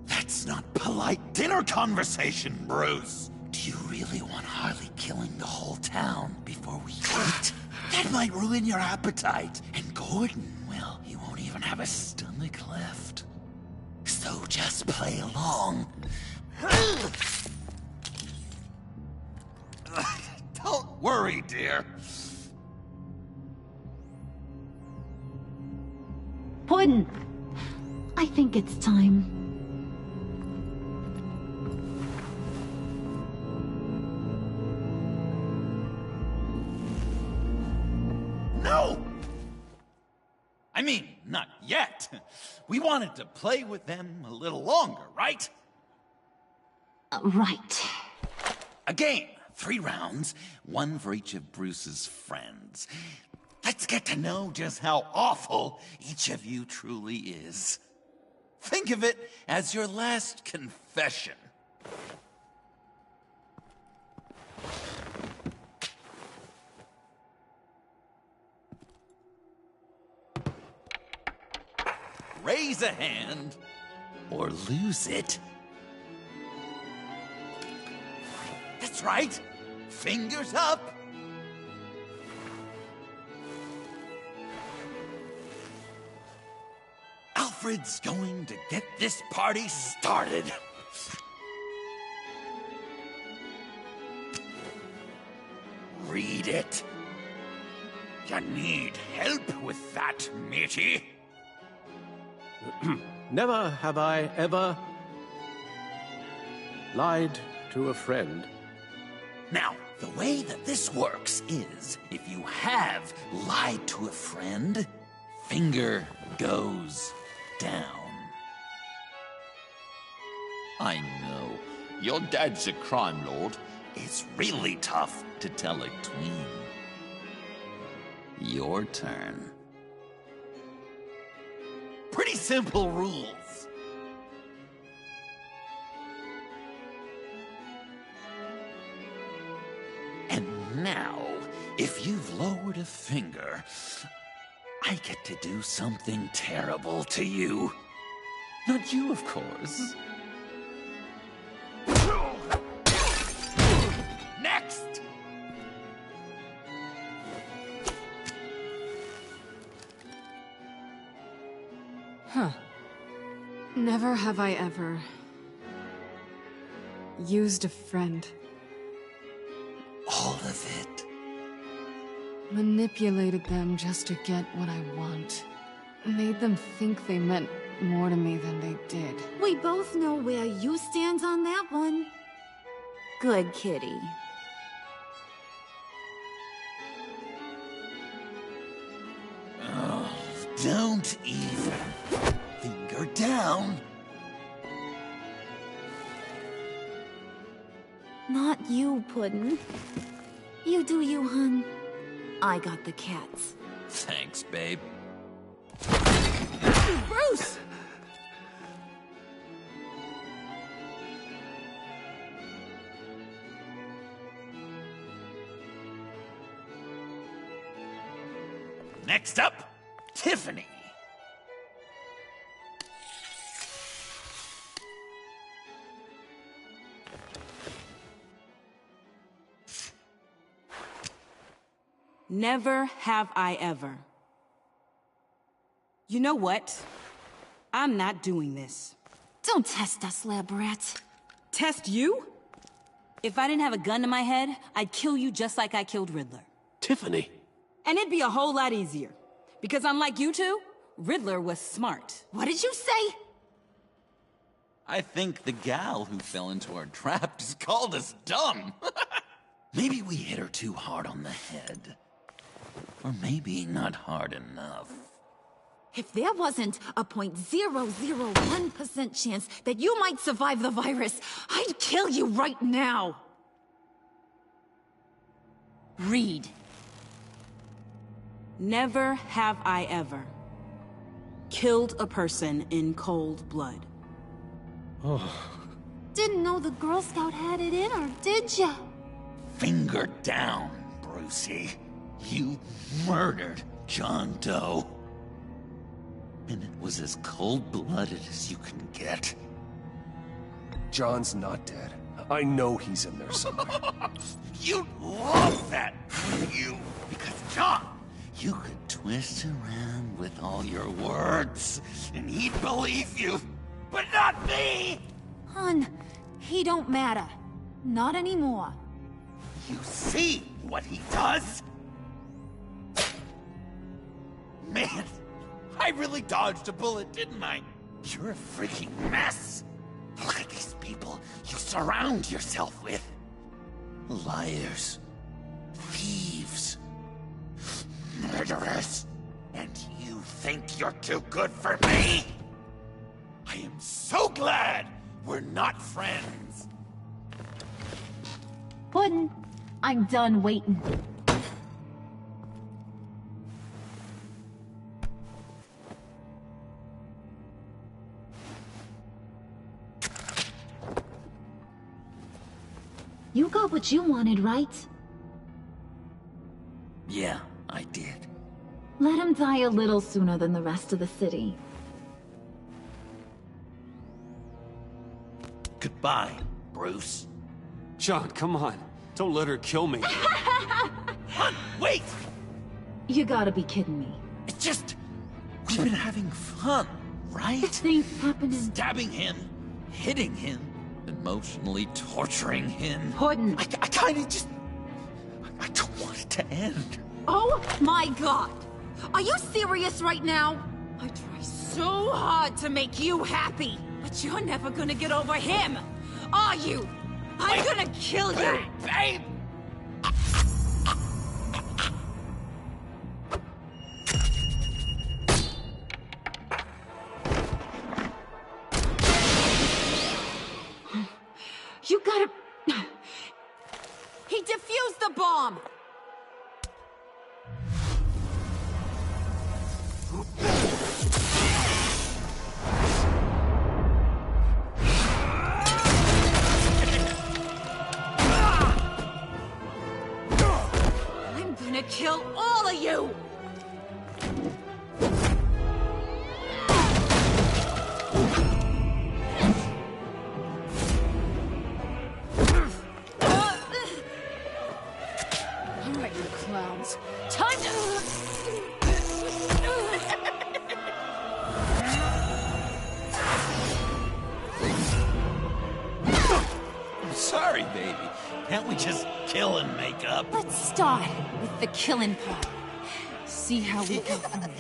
That's not polite dinner conversation, Bruce. Do you really want Harley killing the whole town before we eat? That might ruin your appetite. And Gordon, well, he won't even have a stomach left. So just play along. Don't worry, dear. Puddin', I think it's time. No! I mean, not yet. We wanted to play with them a little longer, right? Right. A game. 3 rounds, 1 for each of Bruce's friends. Let's get to know just how awful each of you truly is. Think of it as your last confession. Raise a hand, or lose it. That's right. Fingers up. Alfred's going to get this party started. Read it. You need help with that, matey? Never have I ever lied to a friend. Now, the way that this works is, if you have lied to a friend, finger goes down. I know. Your dad's a crime lord. It's really tough to tell a tween. Your turn. Pretty simple rules. And now, if you've lowered a finger, I get to do something terrible to you. Not you, of course. Next! Huh. Never have I ever used a friend. All of it. Manipulated them just to get what I want. Made them think they meant more to me than they did. We both know where you stand on that one. Good kitty. Oh, don't even. Finger down. Not you, Puddin'. You do you, hun. I got the cats. Thanks, babe. Bruce! Next up, Tiffany. Never have I ever. You know what? I'm not doing this. Don't test us, lab rat. Test you? If I didn't have a gun to my head, I'd kill you just like I killed Riddler. Tiffany. And it'd be a whole lot easier. Because unlike you two, Riddler was smart. What did you say? I think the gal who fell into our trap just called us dumb. Maybe we hit her too hard on the head. Or maybe not hard enough. If there wasn't a 0.001% chance that you might survive the virus, I'd kill you right now. Read. Never have I ever killed a person in cold blood. Oh. Didn't know the Girl Scout had it in her, did ya? Finger down, Brucey. You murdered John Doe. And it was as cold-blooded as you can get. John's not dead. I know he's in there somewhere. You'd love that, wouldn't you? Because, John, you could twist around with all your words, and he'd believe you. But not me! Hun, he don't matter. Not anymore. You see what he does? Man, I really dodged a bullet, didn't I? You're a freaking mess. Look at these people you surround yourself with. Liars. Thieves. Murderers. And you think you're too good for me? I am so glad we're not friends. Puddin', I'm done waiting. You got what you wanted, right? Yeah, I did. Let him die a little sooner than the rest of the city. Goodbye, Bruce. John, come on. Don't let her kill me. Wait! You gotta be kidding me. It's just... we've been having fun, right? Things happening. Stabbing him, hitting him, emotionally torturing him. Puddin'. I kinda just... I don't want it to end. Oh my god! Are you serious right now? I try so hard to make you happy, but you're never gonna get over him, are you? I'm gonna kill you! Babe! You gotta... He defused the bomb! I'm gonna kill all of you! Alright, you clowns. Time to... I'm sorry, baby. Can't we just kill and make up? Let's start with the killing part. See how we go from there.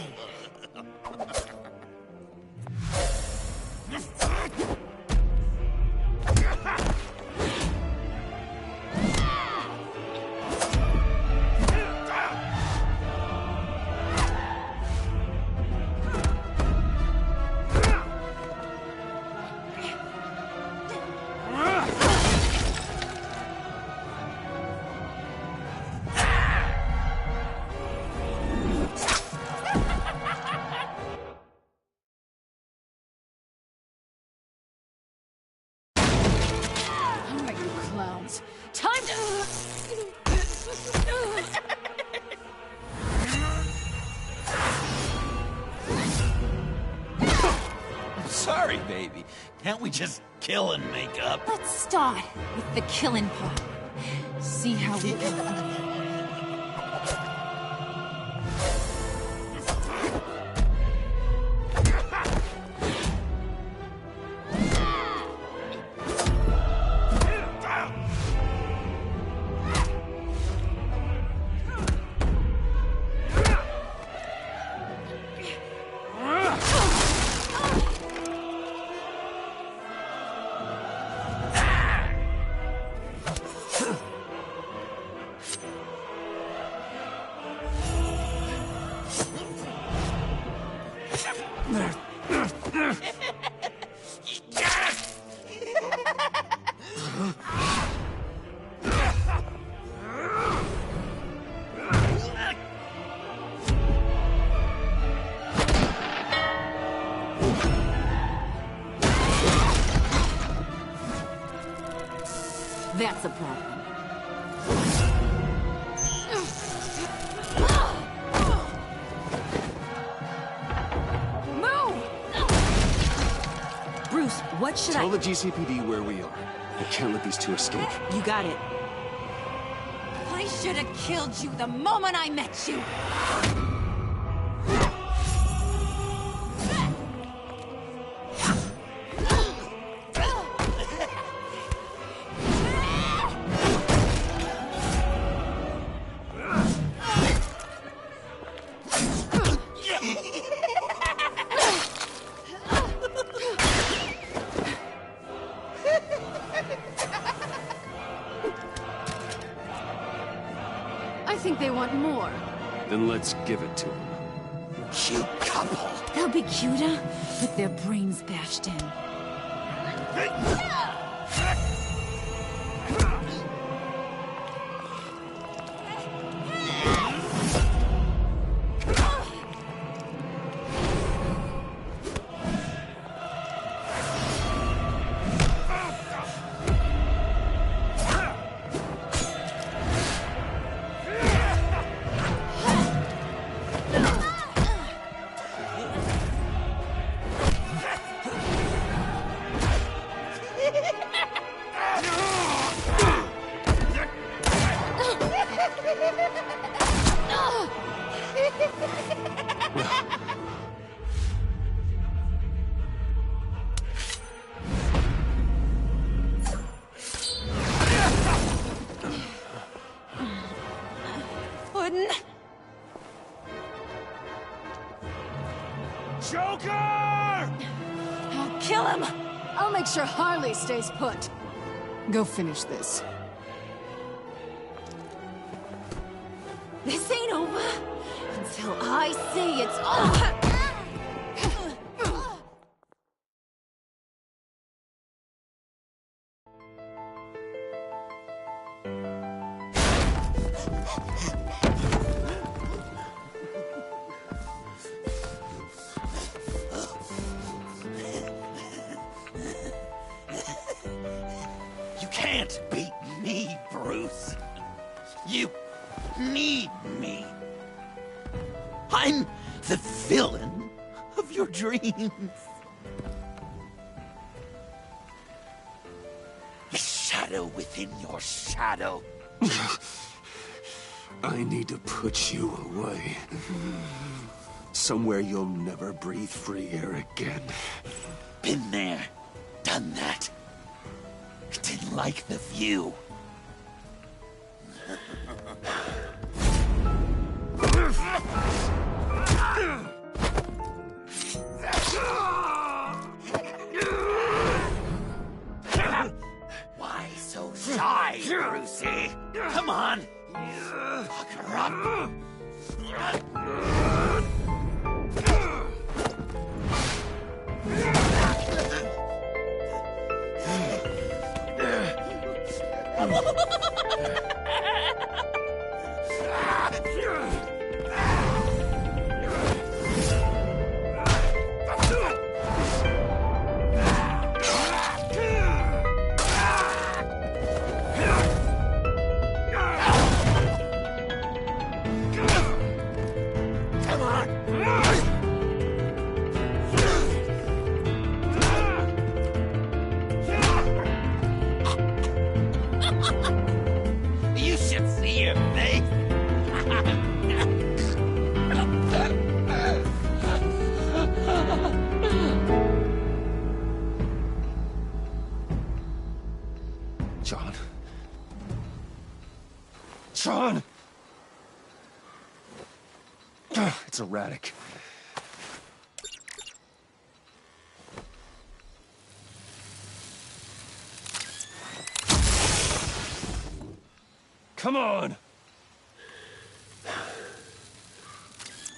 Alright, you clowns. Time to... I'm sorry, baby. Can't we just kill and make up? Let's start with the killing part. See how we go from there. That's a problem. Move! Bruce, what should Tell the GCPD where we are. I can't let these two escape. You got it. I should have killed you the moment I met you! I think they want more. Then let's give it to them. cute couple. They'll be cuter with their brains bashed in. Joker! I'll kill him! I'll make sure Harley stays put. Go finish this. This ain't over until I say it's over! You can't beat me, Bruce. You need me. I'm the villain of your dreams. The shadow within your shadow. I need to put you away. Somewhere you'll never breathe free air again. Been there, done that. Didn't like the view. Why so shy, Brucey? Come on. Pucker up. You should see your face. John? John! It's erratic. Come on!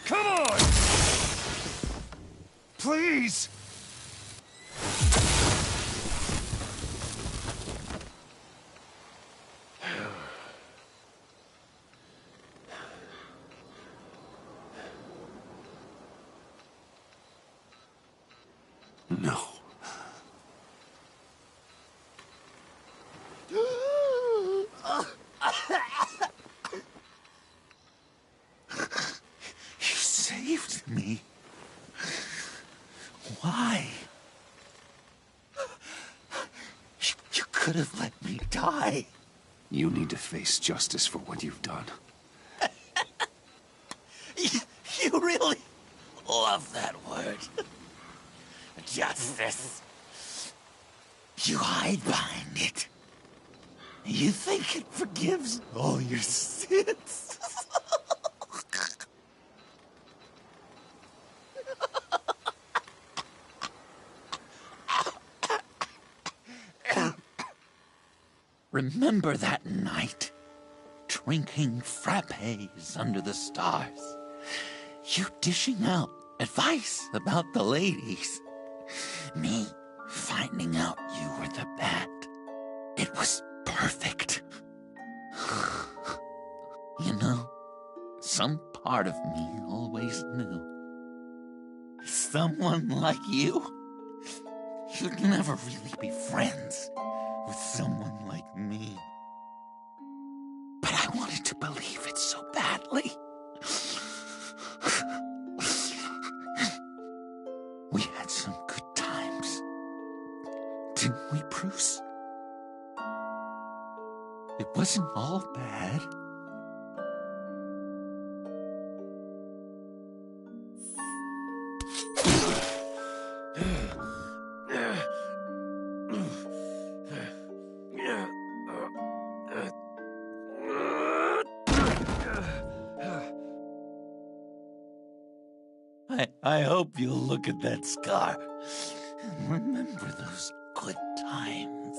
Come on! Please! No. You saved me. Why? You could have let me die. You need to face justice for what you've done. You really love that word. Justice. You hide behind it. You think it forgives all your sins. Remember that night, drinking frappes under the stars? You dishing out advice about the ladies. Me finding out you were the bat. It was perfect. You know, some part of me always knew. Someone like you, you'd never really be friends with someone like me. But I wanted to believe it so badly. We had some good times, didn't we, Bruce? It wasn't all bad. I hope you'll look at that scar and remember those good times.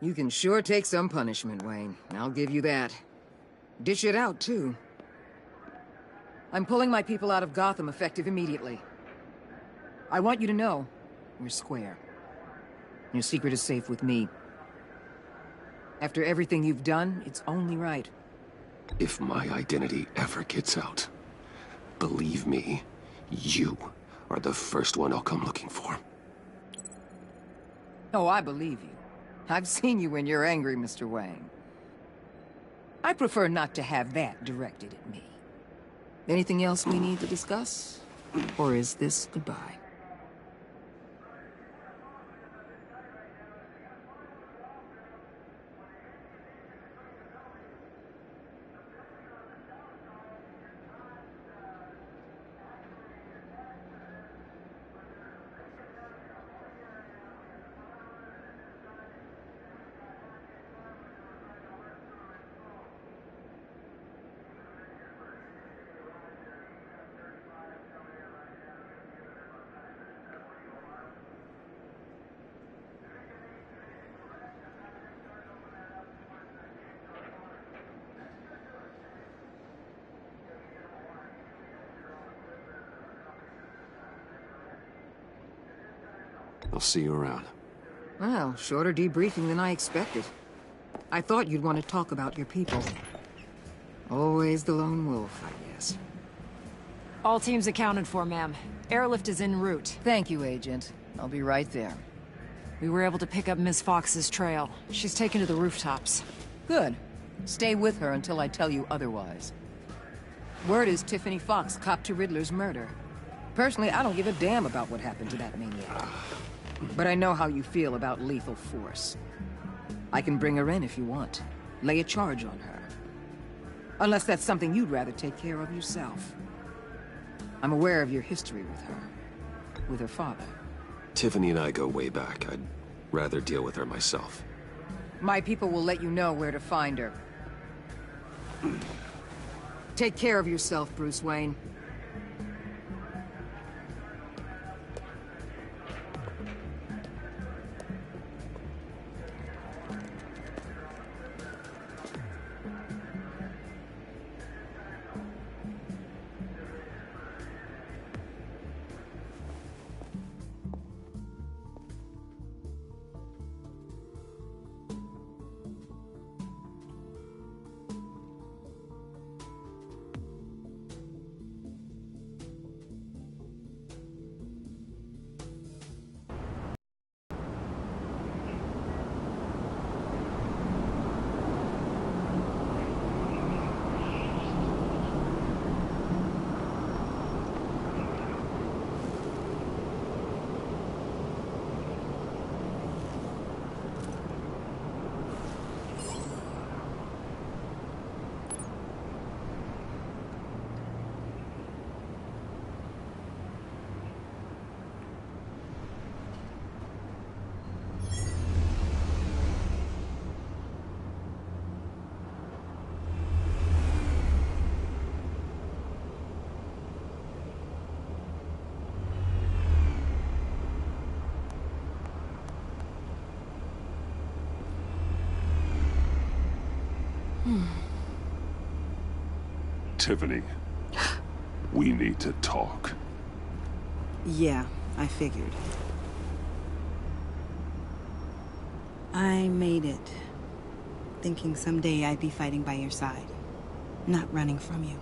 You can sure take some punishment, Wayne. I'll give you that. Dish it out, too. I'm pulling my people out of Gotham effective immediately. I want you to know, we're square. Your secret is safe with me. After everything you've done, it's only right. If my identity ever gets out, believe me, you are the first one I'll come looking for. Oh, I believe you. I've seen you when you're angry, Mr. Wayne. I prefer not to have that directed at me. Anything else we need to discuss? Or is this goodbye? I'll see you around. Well, shorter debriefing than I expected. I thought you'd want to talk about your people. Always the lone wolf, I guess. All teams accounted for, ma'am. Airlift is en route. Thank you, Agent. I'll be right there. We were able to pick up Miss Fox's trail. She's taken to the rooftops. Good. Stay with her until I tell you otherwise. Word is Tiffany Fox copped to Riddler's murder. Personally, I don't give a damn about what happened to that maniac. But I know how you feel about lethal force. I can bring her in if you want. Lay a charge on her. Unless that's something you'd rather take care of yourself. I'm aware of your history with her. With her father. Tiffany and I go way back. I'd rather deal with her myself. My people will let you know where to find her. Take care of yourself, Bruce Wayne. Tiffany, we need to talk. Yeah, I figured. I made it, thinking someday I'd be fighting by your side, not running from you.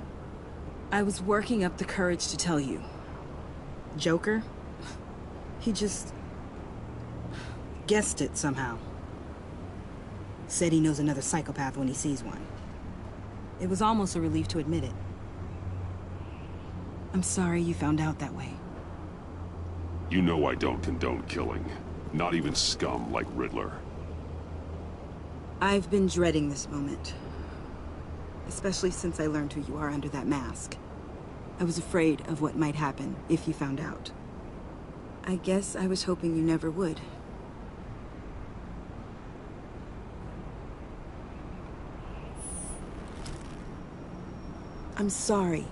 I was working up the courage to tell you. Joker? He just guessed it somehow. Said he knows another psychopath when he sees one. It was almost a relief to admit it. I'm sorry you found out that way. You know I don't condone killing. Not even scum like Riddler. I've been dreading this moment. Especially since I learned who you are under that mask. I was afraid of what might happen if you found out. I guess I was hoping you never would. I'm sorry.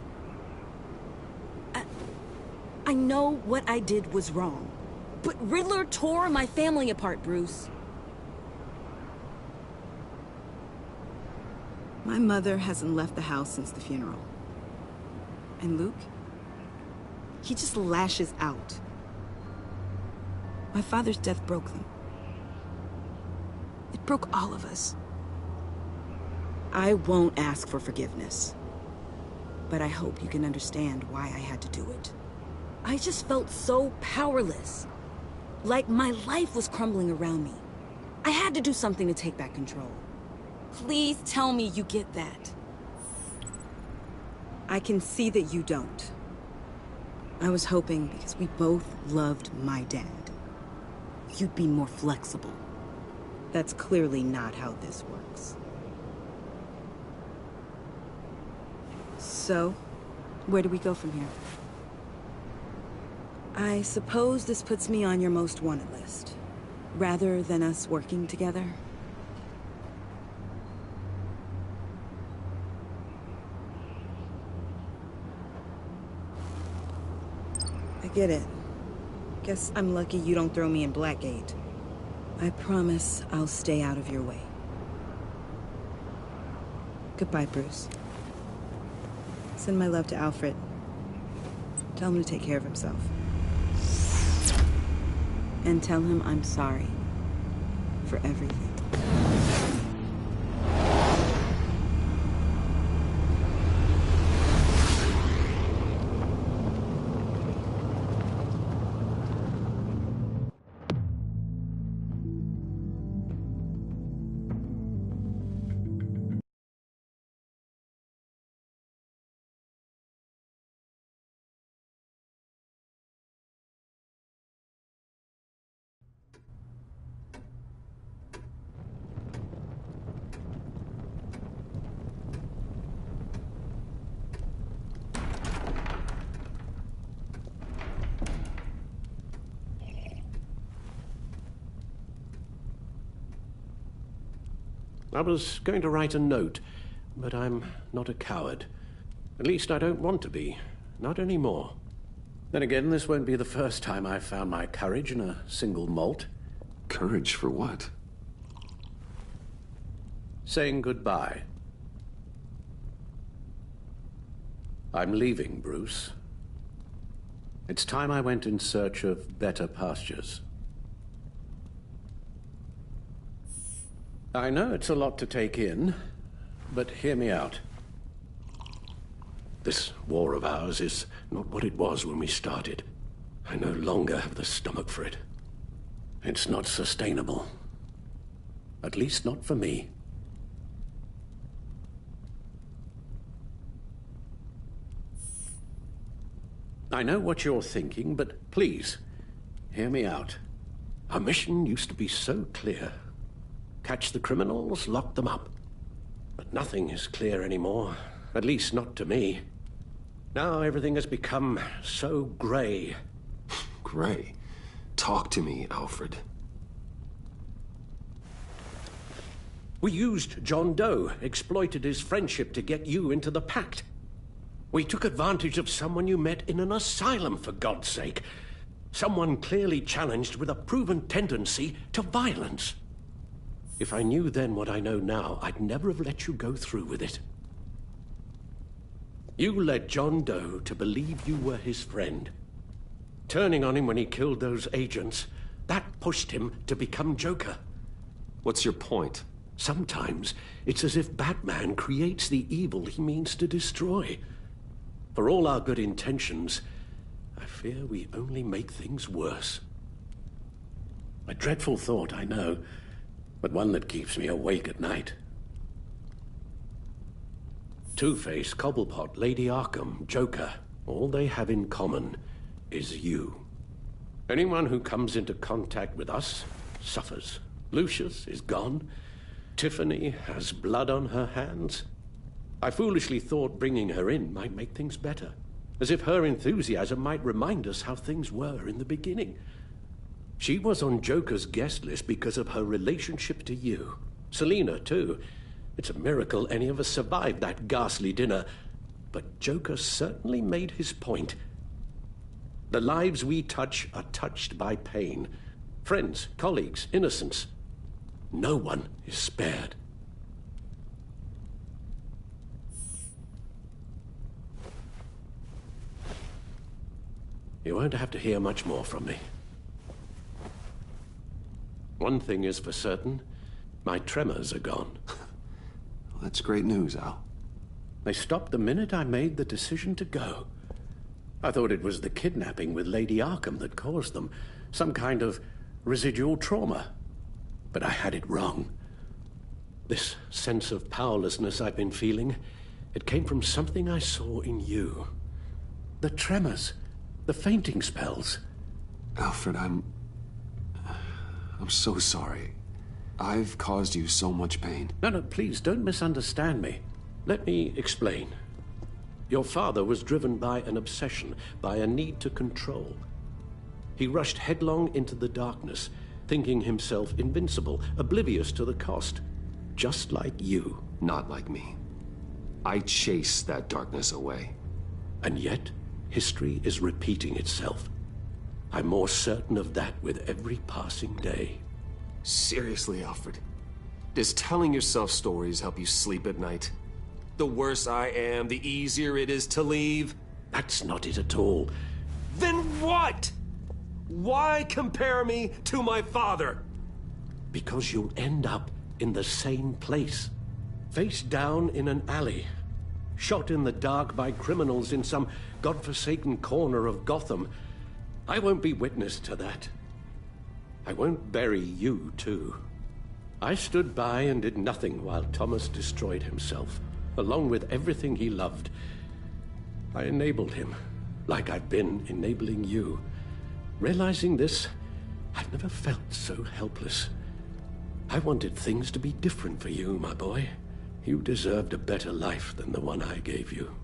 I know what I did was wrong. But Riddler tore my family apart, Bruce. My mother hasn't left the house since the funeral. And Luke? He just lashes out. My father's death broke them. It broke all of us. I won't ask for forgiveness. But I hope you can understand why I had to do it. I just felt so powerless. Like my life was crumbling around me. I had to do something to take back control. Please tell me you get that. I can see that you don't. I was hoping, because we both loved my dad, you'd be more flexible. That's clearly not how this works. So, where do we go from here? I suppose this puts me on your most wanted list, rather than us working together. I get it. Guess I'm lucky you don't throw me in Blackgate. I promise I'll stay out of your way. Goodbye, Bruce. Send my love to Alfred. Tell him to take care of himself. And tell him I'm sorry for everything. I was going to write a note, but I'm not a coward. At least I don't want to be. Not anymore. Then again, this won't be the first time I've found my courage in a single malt. Courage for what? Saying goodbye. I'm leaving, Bruce. It's time I went in search of better pastures. I know it's a lot to take in, but hear me out. This war of ours is not what it was when we started. I no longer have the stomach for it. It's not sustainable. At least not for me. I know what you're thinking, but please, hear me out. Our mission used to be so clear. Catch the criminals, lock them up. But nothing is clear anymore, at least not to me. Now everything has become so grey. Grey? Talk to me, Alfred. We used John Doe, exploited his friendship to get you into the pact. We took advantage of someone you met in an asylum, for God's sake. Someone clearly challenged with a proven tendency to violence. If I knew then what I know now, I'd never have let you go through with it. You led John Doe to believe you were his friend. Turning on him when he killed those agents, that pushed him to become Joker. What's your point? Sometimes it's as if Batman creates the evil he means to destroy. For all our good intentions, I fear we only make things worse. A dreadful thought, I know, but one that keeps me awake at night. Two-Face, Cobblepot, Lady Arkham, Joker, all they have in common is you. Anyone who comes into contact with us suffers. Lucius is gone. Tiffany has blood on her hands. I foolishly thought bringing her in might make things better, as if her enthusiasm might remind us how things were in the beginning. She was on Joker's guest list because of her relationship to you. Selina, too. It's a miracle any of us survived that ghastly dinner. But Joker certainly made his point. The lives we touch are touched by pain. Friends, colleagues, innocents. No one is spared. You won't have to hear much more from me. One thing is for certain, my tremors are gone. That's great news, Al. They stopped the minute I made the decision to go. I thought it was the kidnapping with Lady Arkham that caused them, some kind of residual trauma. But I had it wrong. This sense of powerlessness I've been feeling, it came from something I saw in you. The tremors, the fainting spells. Alfred, I'm so sorry. I've caused you so much pain. No, please, don't misunderstand me. Let me explain. Your father was driven by an obsession, by a need to control. He rushed headlong into the darkness, thinking himself invincible, oblivious to the cost. Just like you. Not like me. I chased that darkness away. And yet, history is repeating itself. I'm more certain of that with every passing day. Seriously, Alfred. Does telling yourself stories help you sleep at night? The worse I am, the easier it is to leave? That's not it at all. Then what? Why compare me to my father? Because you'll end up in the same place. Face down in an alley. Shot in the dark by criminals in some godforsaken corner of Gotham. I won't be witness to that. I won't bury you, too. I stood by and did nothing while Thomas destroyed himself, along with everything he loved. I enabled him, like I've been enabling you. Realizing this, I've never felt so helpless. I wanted things to be different for you, my boy. You deserved a better life than the one I gave you.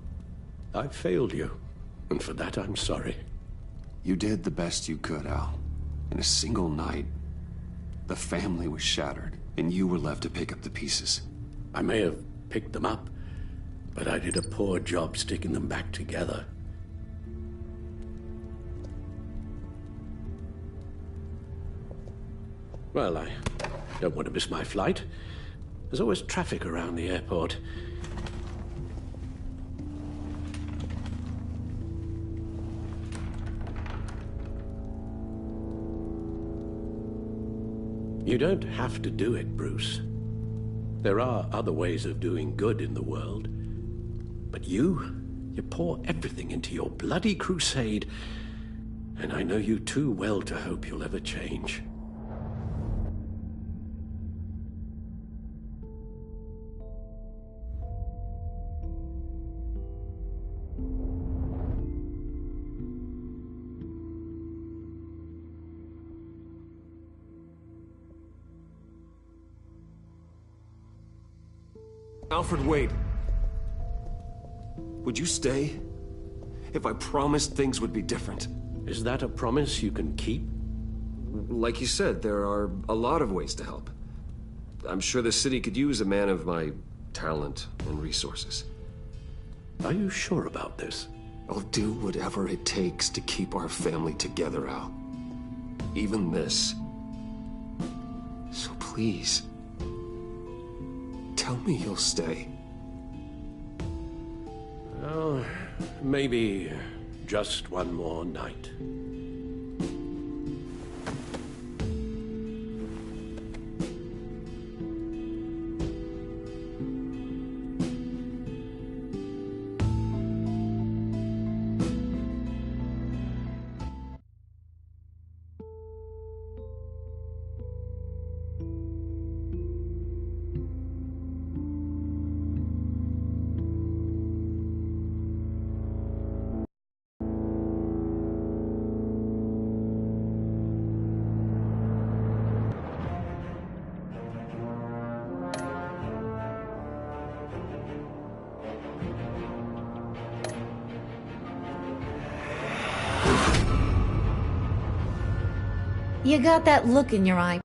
I failed you, and for that I'm sorry. You did the best you could, Al. In a single night, the family was shattered, and you were left to pick up the pieces. I may have picked them up, but I did a poor job sticking them back together. Well, I don't want to miss my flight. There's always traffic around the airport. You don't have to do it, Bruce. There are other ways of doing good in the world. But you pour everything into your bloody crusade, and I know you too well to hope you'll ever change. Alfred, wait. Would you stay? If I promised things would be different. Is that a promise you can keep? Like you said, there are a lot of ways to help. I'm sure the city could use a man of my talent and resources. Are you sure about this? I'll do whatever it takes to keep our family together, Al. Even this. So please, Tell me you'll stay. Well, maybe just one more night. You got that look in your eye